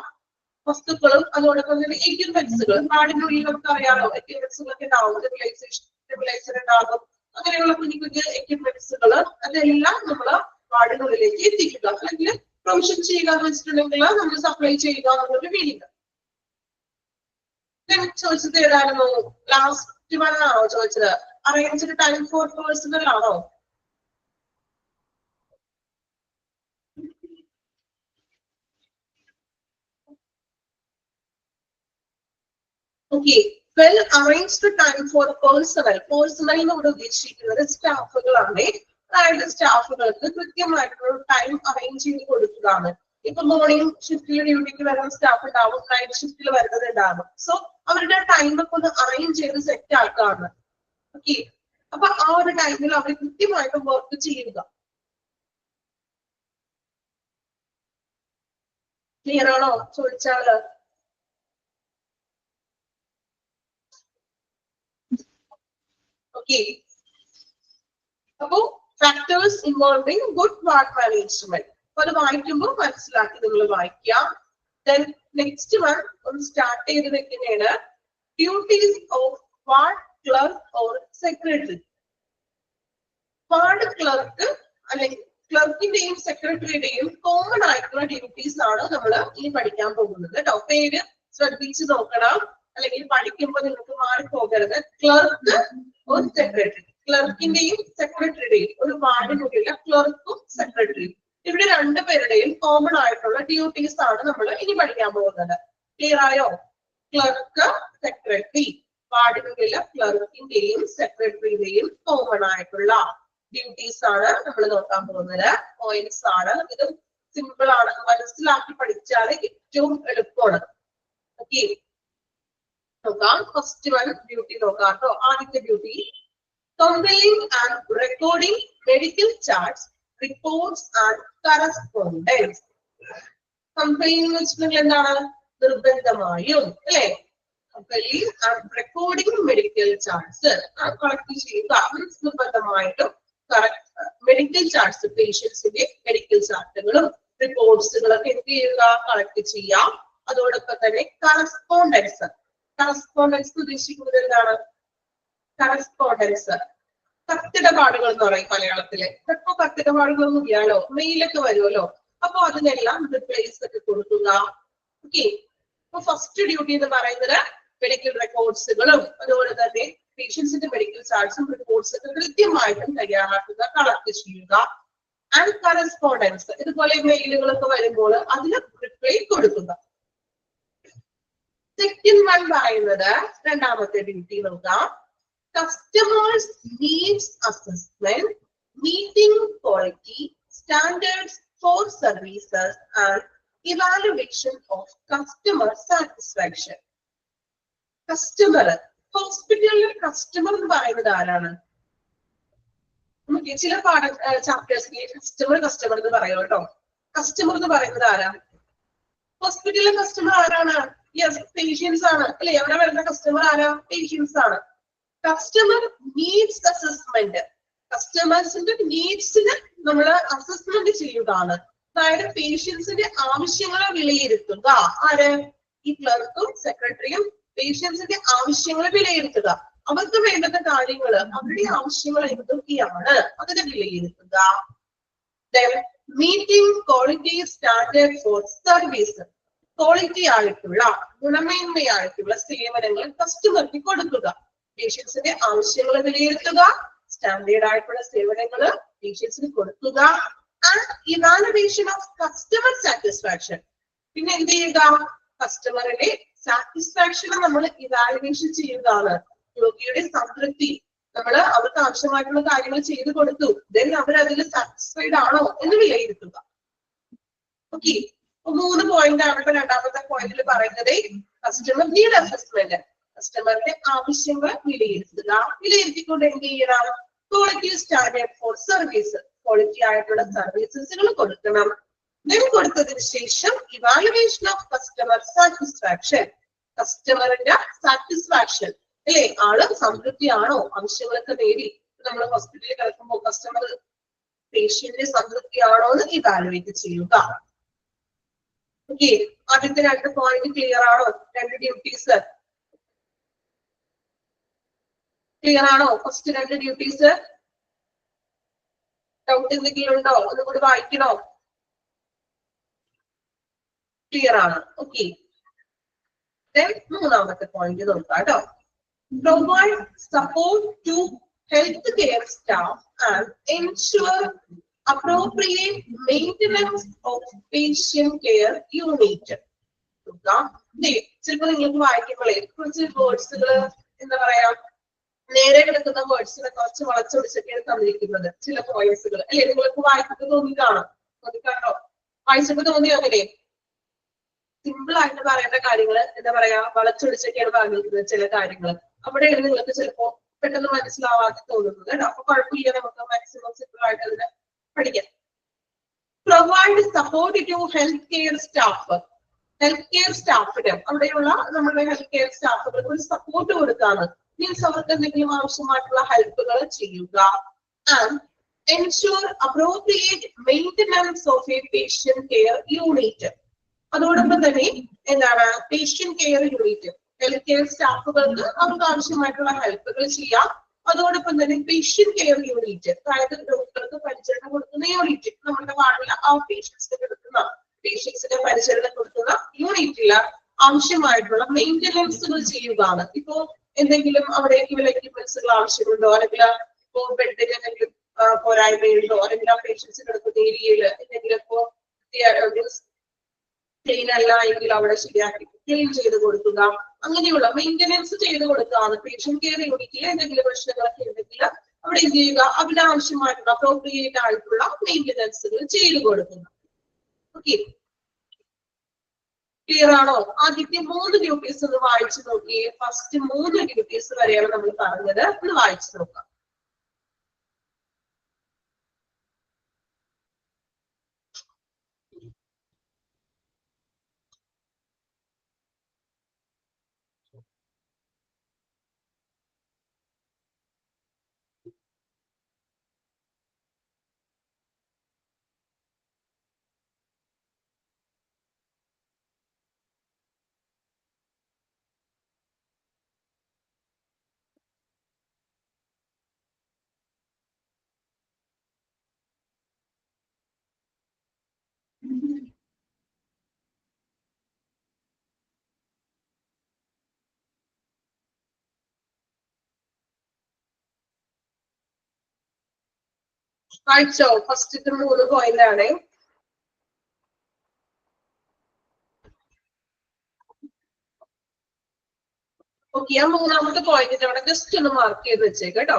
വസ്തുക്കളും അതോടൊപ്പം തന്നെ എക്യുപ്മെന്റ്സുകൾ. വാർഡിനുള്ളിൽ നമുക്ക് അറിയാലോ എക്യുപ്മെന്റ്സുകളൊക്കെ ഉണ്ടാവും, സ്റ്റെബിലൈസർ ഉണ്ടാകും, അങ്ങനെയുള്ള കുഞ്ഞു എക്യുപ്മെന്റ്സുകൾ, അതെല്ലാം നമ്മൾ വാർഡിനുള്ളിലേക്ക് എത്തിക്കുക, അല്ലെങ്കിൽ പ്രൊവിഷൻ ചെയ്യുക എന്ന് വെച്ചിട്ടുണ്ടെങ്കിൽ നമ്മൾ സപ്ലൈ ചെയ്യുക എന്നുള്ളൊരു മീനിങ്. ചോദിച്ചത് ഏതായിരുന്നു? ലാസ്റ്റ് വൺ ആണോ ചോദിച്ചത്? അറേഞ്ച്ഡ് ടൈം ഫോർ പേഴ്സണൽ ആണോ? Okay, well arranged time for personal. Personal ഇവിടെ ഉദ്ദേശിക്കുന്നത് സ്റ്റാഫുകളാണ്. അതായത് സ്റ്റാഫുകൾക്ക് കൃത്യമായിട്ടുള്ള ടൈം അറേഞ്ച് ചെയ്ത് കൊടുക്കുകയാണ്. ഇപ്പൊ മോർണിംഗ് ഷിഫ്റ്റിൽ ഡ്യൂട്ടിക്ക് വരുന്ന സ്റ്റാഫ് ഉണ്ടാവും, നൈറ്റ് ഷിഫ്റ്റിൽ വരുന്നത് ഉണ്ടാകും. സോ അവരുടെ ടൈമൊക്കെ ഒന്ന് അറേഞ്ച് ചെയ്ത് സെറ്റ് ആക്കുകയാണ്. ഓക്കെ, അപ്പൊ ആ ഒരു ടൈമിൽ അവർ കൃത്യമായിട്ട് വർക്ക് ചെയ്യുക. ക്ലിയർ ആണോ ചോദിച്ചാല്? ഓക്കെ, അപ്പോ factors involving good ward management. അപ്പൊ അത് വായിക്കുമ്പോൾ മനസ്സിലാക്കി നിങ്ങൾ വായിക്കാം. Then നെക്സ്റ്റ് വൺ ഒന്ന് സ്റ്റാർട്ട് ചെയ്ത് വെക്കുന്നതാണ് duties of ward clerk or secretary. Ward clerk അല്ലെങ്കിൽ ക്ലർക്കിന്റെയും സെക്രട്ടറിയുടെയും കോമൺ ആയിട്ടുള്ള ഡ്യൂട്ടീസ് ആണ് നമ്മൾ ഇനി പഠിക്കാൻ പോകുന്നത് കേട്ടോ. പേര് ശ്രദ്ധിച്ചു നോക്കണം, അല്ലെങ്കിൽ പഠിക്കുമ്പോൾ നിങ്ങൾക്ക് മാറിപ്പോകരുത്. ക്ലർക്ക് ഓർ സെക്രട്ടറി, ക്ലർക്കിന്റെയും സെക്രട്ടറിയുടെയും, ഒരു വാർഡിനുള്ളിലെ ക്ലർക്കും സെക്രട്ടറിയും, ഇവിടെ രണ്ടുപേരുടെയും കോമൺ ആയിട്ടുള്ള ഡ്യൂട്ടീസ് ആണ് നമ്മൾ ഇനി പഠിക്കാൻ പോകുന്നത്. ക്ലിയർ ആയോ? ക്ലർക്ക്, സെക്രട്ടറി, വാർഡിനുള്ളിലെ ക്ലർക്കിന്റെയും സെക്രട്ടറിയുടെയും കോമൺ ആയിട്ടുള്ള ഡ്യൂട്ടീസ് ആണ് നമ്മൾ നോക്കാൻ പോകുന്നത്. പോയിന്റ്സ് ആണ്. ഇത് സിമ്പിൾ ആണ്, മനസ്സിലാക്കി പഠിച്ചാൽ ഏറ്റവും എളുപ്പമാണ്. ഓക്കെ, നോക്കാം. ഫസ്റ്റ് വൺ ഡ്യൂട്ടി നോക്കാം കേട്ടോ. ആദ്യത്തെ duty compiling and recording medical charts, reports and correspondence. Compiling വെച്ചിട്ടുണ്ടെങ്കിൽ എന്താണ്? നിർബന്ധമായും അല്ലെ? Compiling and recording medical charts collect ചെയ്യുക, നിർബന്ധമായിട്ടും മെഡിക്കൽ ചാർട്ട്സ്, പേഷ്യൻസിന്റെ മെഡിക്കൽ ചാർട്ടുകളും റിപ്പോർട്ട്സുകളൊക്കെ എന്ത് ചെയ്യുക? കളക്ട് ചെയ്യാം. അതോടൊപ്പം തന്നെ കറസ്പോണ്ടൻസ്. കറസ്പോണ്ടൻസ് ഉദ്ദേശിക്കുന്നത് എന്താണ്? കറസ്പോണ്ടൻസ് കത്തിടപാടുകൾ എന്ന് പറയും മലയാളത്തില്. ഇപ്പൊ കത്തിടപാടുകളൊന്നും ഇല്ലാലോ, മെയിലൊക്കെ വരുമല്ലോ. അപ്പൊ അതിനെല്ലാം റിപ്ലേസ് ഒക്കെ കൊടുക്കുക. ഓക്കെ. അപ്പൊ ഫസ്റ്റ് ഡ്യൂട്ടി എന്ന് പറയുന്നത് മെഡിക്കൽ റെക്കോർഡ്സുകളും അതുപോലെ തന്നെ പേഷ്യൻസിന്റെ മെഡിക്കൽ ചാർട്ട്സും റിപ്പോർട്ട്സ് ഒക്കെ കൃത്യമായിട്ടും തയ്യാറാക്കുക, കളക്ട് ചെയ്യുക. ആൻഡ് കറസ്പോണ്ടൻസ്, ഇതുപോലെ മെയിലുകളൊക്കെ വരുമ്പോൾ അതിന് റിപ്ലൈ കൊടുക്കുക. സെക്കൻഡ് വൺ പറയുന്നത് രണ്ടാമത്തെ ഡ്യൂട്ടി നോക്കാം. Customers needs assessment, meeting quality standards four services and evaluation of customer satisfaction. Customer, ഹോസ്പിറ്റലിലെ കസ്റ്റമർ എന്ന് പറയുന്നത് ആരാണ്? നമുക്ക് ചില ചാപ്റ്റേഴ്സിൽ കസ്റ്റമർ എന്ന് പറയും കേട്ടോ. കസ്റ്റമർ എന്ന് പറയുന്നത് ആരാ? ഹോസ്പിറ്റലിലെ കസ്റ്റമർ ആരാണ്? യെസ്, പേഷ്യൻസ് ആണ് അല്ലെ? അവിടെ വരുന്ന കസ്റ്റമർ ആരാ? പേഷ്യൻസ് ആണ്. കസ്റ്റമർ നീഡ്സ് അസസ്മെന്റ്, കസ്റ്റമേഴ്സിന്റെ നീഡ്സിന് നമ്മൾ അസസ്മെന്റ് ചെയ്യുകയാണ്. അതായത് പേഷ്യൻസിന്റെ ആവശ്യങ്ങളെ വിലയിരുത്തുക. ആര്? ഈ ക്ലർക്കും സെക്രട്ടറിയും പേഷ്യൻസിന്റെ ആവശ്യങ്ങളെ വിലയിരുത്തുക. അവർക്ക് വേണ്ടുന്ന കാര്യങ്ങൾ, അവരുടെ ആവശ്യങ്ങൾ എന്തൊക്കെയാണ് അതിനെ വിലയിരുത്തുക. Meeting quality standard for service, quality ആയിട്ടുള്ള ഗുണമേന്മയായിട്ടുള്ള സേവനങ്ങൾ കസ്റ്റമർക്ക് കൊടുക്കുക. പേഷ്യൻസിന്റെ ആവശ്യങ്ങൾ വിലയിരുത്തുക, സ്റ്റാൻഡേർഡ് ആയിട്ടുള്ള സേവനങ്ങൾ പേഷ്യൻസിന് കൊടുക്കുക. And evaluation of customer satisfaction, പിന്നെ എന്ത് ചെയ്യുക? കസ്റ്റമറിന്റെ സാറ്റിസ്ഫാക്ഷൻ നമ്മൾ ഇവാലുവേഷൻ ചെയ്യുകയാണ്. രോഗിയുടെ സംതൃപ്തി, നമ്മൾ അവർക്ക് ആവശ്യമായിട്ടുള്ള കാര്യങ്ങൾ ചെയ്തു കൊടുത്തു, ദെൻ അവർ അതിൽ സാറ്റിസ്ഫൈഡ് ആണോ എന്ന് വിലയിരുത്തുക. ഓക്കെ. 3 പോയിന്റ് ആണ് ഇപ്പൊ രണ്ടാമത്തെ പോയിന്റിൽ പറയുന്നത്. കസ്റ്റമർ നീഡ് അസസ്മെന്റ്, കസ്റ്റമറിന്റെ ആവശ്യങ്ങൾ വിലയിരുത്തുക. വിലയിരുത്തിക്കൊണ്ട് എന്ത് ചെയ്യണം? Quality standard for service, quality ആയിട്ടുള്ള സർവീസസുകൾ കൊടുക്കണം. ദെൻ കൊടുത്തതിന് ശേഷം ഇവാലുവേഷൻ ഓഫ് കസ്റ്റമർ സാറ്റിസ്ഫാക്ഷൻ, കസ്റ്റമറിന്റെ സാറ്റിസ്ഫാക്ഷൻ അല്ലെ, ആള് സംതൃപ്തിയാണോ, ആവശ്യങ്ങളൊക്കെ നേടി. നമ്മൾ ഹോസ്പിറ്റലിൽ കിടക്കുമ്പോൾ കസ്റ്റമർ പേഷ്യന്റിന്റെ സംതൃപ്തിയാണോ എന്ന് ഇവാലുവേറ്റ് ചെയ്യുക. ഓക്കെ. ആദ്യത്തെ 2 പോയിന്റ് ക്ലിയർ ആണോ? 2 ഡ്യൂട്ടീസ് ക്ലിയർ ആണോ? ഫസ്റ്റ് 2 ഡ്യൂട്ടീസ് ഡൗട്ട് എന്തെങ്കിലും ഉണ്ടോ? ഒന്നുകൂടി വായിക്കണോ? ക്ലിയർ ആണ്. ഓക്കെ. മൂന്നാമത്തെ പോയിന്റ് നോക്കാം കേട്ടോ. Provide support to healthcare staff and ensure appropriate maintenance of patient care unit. ചിലപ്പോൾ നിങ്ങൾക്ക് വായിക്കുമ്പോഴേ കുറച്ച് വേർഡ്സുകൾ എന്താ പറയാ, നേരെ കിടക്കുന്ന വേർഡ്സിനെ കുറച്ച് വളച്ചൊടിച്ചൊക്കെയാണ് തന്നിരിക്കുന്നത്. ചില പോയിന്റ്സുകൾ അല്ലെ നിങ്ങൾക്ക് വായിച്ചിട്ട് തോന്നിക്കാണോ? വായിച്ചപ്പോ തോന്നിയോ? അങ്ങനെ സിമ്പിൾ ആയിട്ട് പറയേണ്ട കാര്യങ്ങൾ എന്താ പറയാ, വളച്ചൊടിച്ചൊക്കെയാണ് പറഞ്ഞിരിക്കുന്നത് ചില കാര്യങ്ങൾ. അവിടെയാണ് നിങ്ങൾക്ക് ചിലപ്പോ പെട്ടെന്ന് മനസ്സിലാവാതെ തോന്നുന്നത് കേട്ടോ. അപ്പൊ കുഴപ്പമില്ല, നമുക്ക് മാക്സിമം സിമ്പിൾ ആയിട്ട് അതിനെ പഠിക്കാം. Provide support to health care staff, health care സ്റ്റാഫിന്, അവിടെയുള്ള നമ്മുടെ ഹെൽത്ത് കെയർ സ്റ്റാഫുകൾക്ക് ഒരു സപ്പോർട്ട് കൊടുക്കാണ്. മീൻസ് അവർക്ക് എന്തെങ്കിലും ആവശ്യമായിട്ടുള്ള ഹെൽപ്പുകൾ ചെയ്യുക. And ensure appropriate maintenance of a patient care unit, അതോടൊപ്പം തന്നെ എന്താണ് patient care unit, health care സ്റ്റാഫുകൾക്ക് അവർക്ക് ആവശ്യമായിട്ടുള്ള ഹെൽപ്പുകൾ ചെയ്യാം. അതോടൊപ്പം തന്നെ പേഷ്യന്റ് കെയർ യൂണിറ്റ്, അതായത് രോഗികൾക്ക് പരിചരണ കൊടുക്കുന്ന യൂണിറ്റ്, നമ്മുടെ വാർഡിൽ ആ പേഷ്യൻസിന് പരിചരണം കൊടുക്കുന്ന യൂണിറ്റില് ആവശ്യമായിട്ടുള്ള മെയിന്റനൻസുകൾ ചെയ്യുകയാണ്. ഇപ്പോ എന്തെങ്കിലും അവിടെ എക്യുപ്മെന്റ്സുകൾ ആവശ്യമുണ്ടോ, അല്ലെങ്കിൽ ഇപ്പോ ബെഡിന് എന്തെങ്കിലും പോരായ്മയുണ്ടോ, അല്ലെങ്കിൽ ആ പേഷ്യൻസ് കിടക്കുന്ന ഏരിയയിൽ എന്തെങ്കിലും ഇപ്പോ ക്ലീൻ അല്ല എങ്കിൽ അവിടെ ശരിയാക്കി ക്ലീൻ ചെയ്ത് കൊടുക്കുക. അങ്ങനെയുള്ള മെയിന്റനൻസ് ചെയ്ത് കൊടുക്കുകയാണ്. പേഷ്യന്റ് കെയർ യൂണിറ്റിൽ എന്തെങ്കിലും പ്രശ്നങ്ങളൊക്കെ ഉണ്ടെങ്കിൽ അവിടെ എന്ത് ചെയ്യുക, അവിടെ ആവശ്യമായിട്ടുള്ള അപ്രോപ്രിയേറ്റ് ആയിട്ടുള്ള മെയിന്റനൻസുകൾ ചെയ്ത് കൊടുക്കുക. ഓക്കെ. ക്ലിയർ ആണോ? ആദ്യത്തെ 3 ഡ്യൂട്ടീസ് ഒന്ന് വായിച്ചു നോക്കിയേ. ഫസ്റ്റ് 3 ഡ്യൂട്ടീസ് വരെയാണ് നമ്മൾ പറഞ്ഞത്. ഒന്ന് വായിച്ചു നോക്കാം. വായിച്ചോ? ഫസ്റ്റത്തെ 3 പോയിന്റ് ആണ്. ഓക്കെ, ആ 3ാമത്തെ പോയിന്റിന്റെ അവിടെ ജസ്റ്റ് ഒന്ന് മാർക്ക് ചെയ്ത് വെച്ചേക്ക് കേട്ടോ.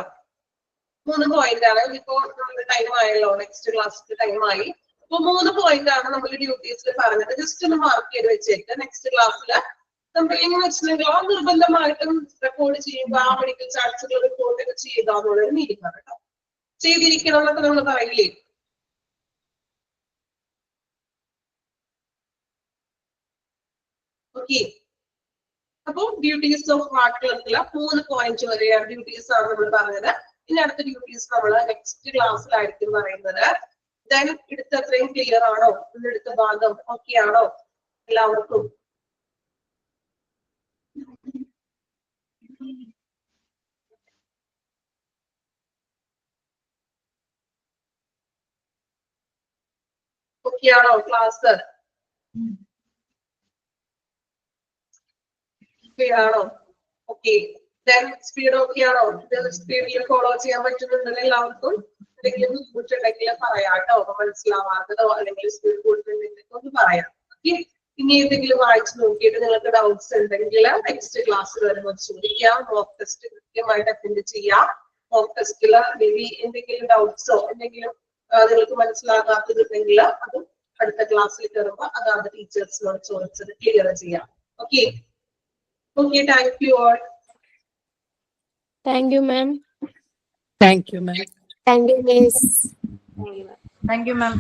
3 പോയിന്റ് ആണ്. ഇപ്പോ നമ്മുടെ ടൈം ആയല്ലോ, നെക്സ്റ്റ് ക്ലാസ്സിന്റെ ടൈം ആയി. അപ്പൊ 3 പോയിന്റ് ആണ് നമ്മൾ ഡ്യൂട്ടീസിൽ പറഞ്ഞത്. ജസ്റ്റ് ഒന്ന് മാർക്ക് ചെയ്ത് വെച്ചേക്ക്. നെക്സ്റ്റ് ക്ലാസ്സിൽ നമ്മൾ എങ്ങനെ വെച്ചിട്ടുണ്ടെങ്കിൽ ആ നിർബന്ധമായിട്ടും റെക്കോർഡ് ചെയ്യുക, ആ മെഡിക്കൽ ചാർട്സുകൾ റിപ്പോർട്ട് ഒക്കെ ചെയ്യുക എന്നുള്ളൊരു മീനിങ് ആണ് കേട്ടോ. ചെയ്തിരിക്കണം എന്നൊക്കെ നമ്മൾ പറയില്ലേ? ഓക്കെ, അപ്പൊ ഡ്യൂട്ടീസ് ഓഫ് വാർഡ് ക്ലർക്കിലെ 3 പോയിന്റ് വരെയാണ് ഡ്യൂട്ടീസ് ആണ് നമ്മൾ പറഞ്ഞത്. ഇനി അടുത്ത ഡ്യൂട്ടീസ് നമ്മൾ നെക്സ്റ്റ് ക്ലാസ്സിലായിരിക്കും പറയുന്നത്. ദെൻ എടുത്തത്രയും ക്ലിയർ ആണോ? എടുത്ത ഭാഗം ഓക്കെ ആണോ എല്ലാവർക്കും? ഓക്കെ ആണോ ക്ലാസ്? ക്ലിയർ ആണോ? ഓക്കെ, ദെൻ സ്പീഡ് ഓക്കെ ആണോ? സ്പീഡിൽ ഫോളോ ചെയ്യാൻ പറ്റുന്നുണ്ടെങ്കിൽ എല്ലാവർക്കും എന്തെങ്കിലും ബുദ്ധിമുട്ടുണ്ടെങ്കിൽ പറയാം കേട്ടോ. മനസ്സിലാവാത്തതോ അല്ലെങ്കിൽ സ്പീഡ് കൂടുതലുണ്ടെങ്കിൽ ഒന്ന് പറയാം. ഓക്കെ, ഇനി എന്തെങ്കിലും വായിച്ചു നോക്കിയിട്ട് നിങ്ങൾക്ക് ഡൗട്ട്സ് ഉണ്ടെങ്കിൽ നെക്സ്റ്റ് ക്ലാസ്സിൽ വരുമ്പോൾ ചോദിക്കാം. മോക്ക് ടെസ്റ്റ് കൃത്യമായിട്ട് അറ്റൻഡ് ചെയ്യാം. മോക്ക് ടെസ്റ്റിൽ എന്തെങ്കിലും ഡൗട്ട്സോ എന്തെങ്കിലും നിങ്ങൾക്ക് മനസ്സിലാകാത്തതുണ്ടെങ്കിൽ അതും അടുത്ത ക്ലാസ്സിൽ കയറുമ്പോൾ അതാത് ടീച്ചേഴ്സിനോട് ചോദിച്ചത് ക്ലിയർ ചെയ്യാം. Okay. Okay, thank you all. Thank you, ma'am. Thank you, ma'am. Thank you, miss. Thank you, ma'am. Thank you, ma'am.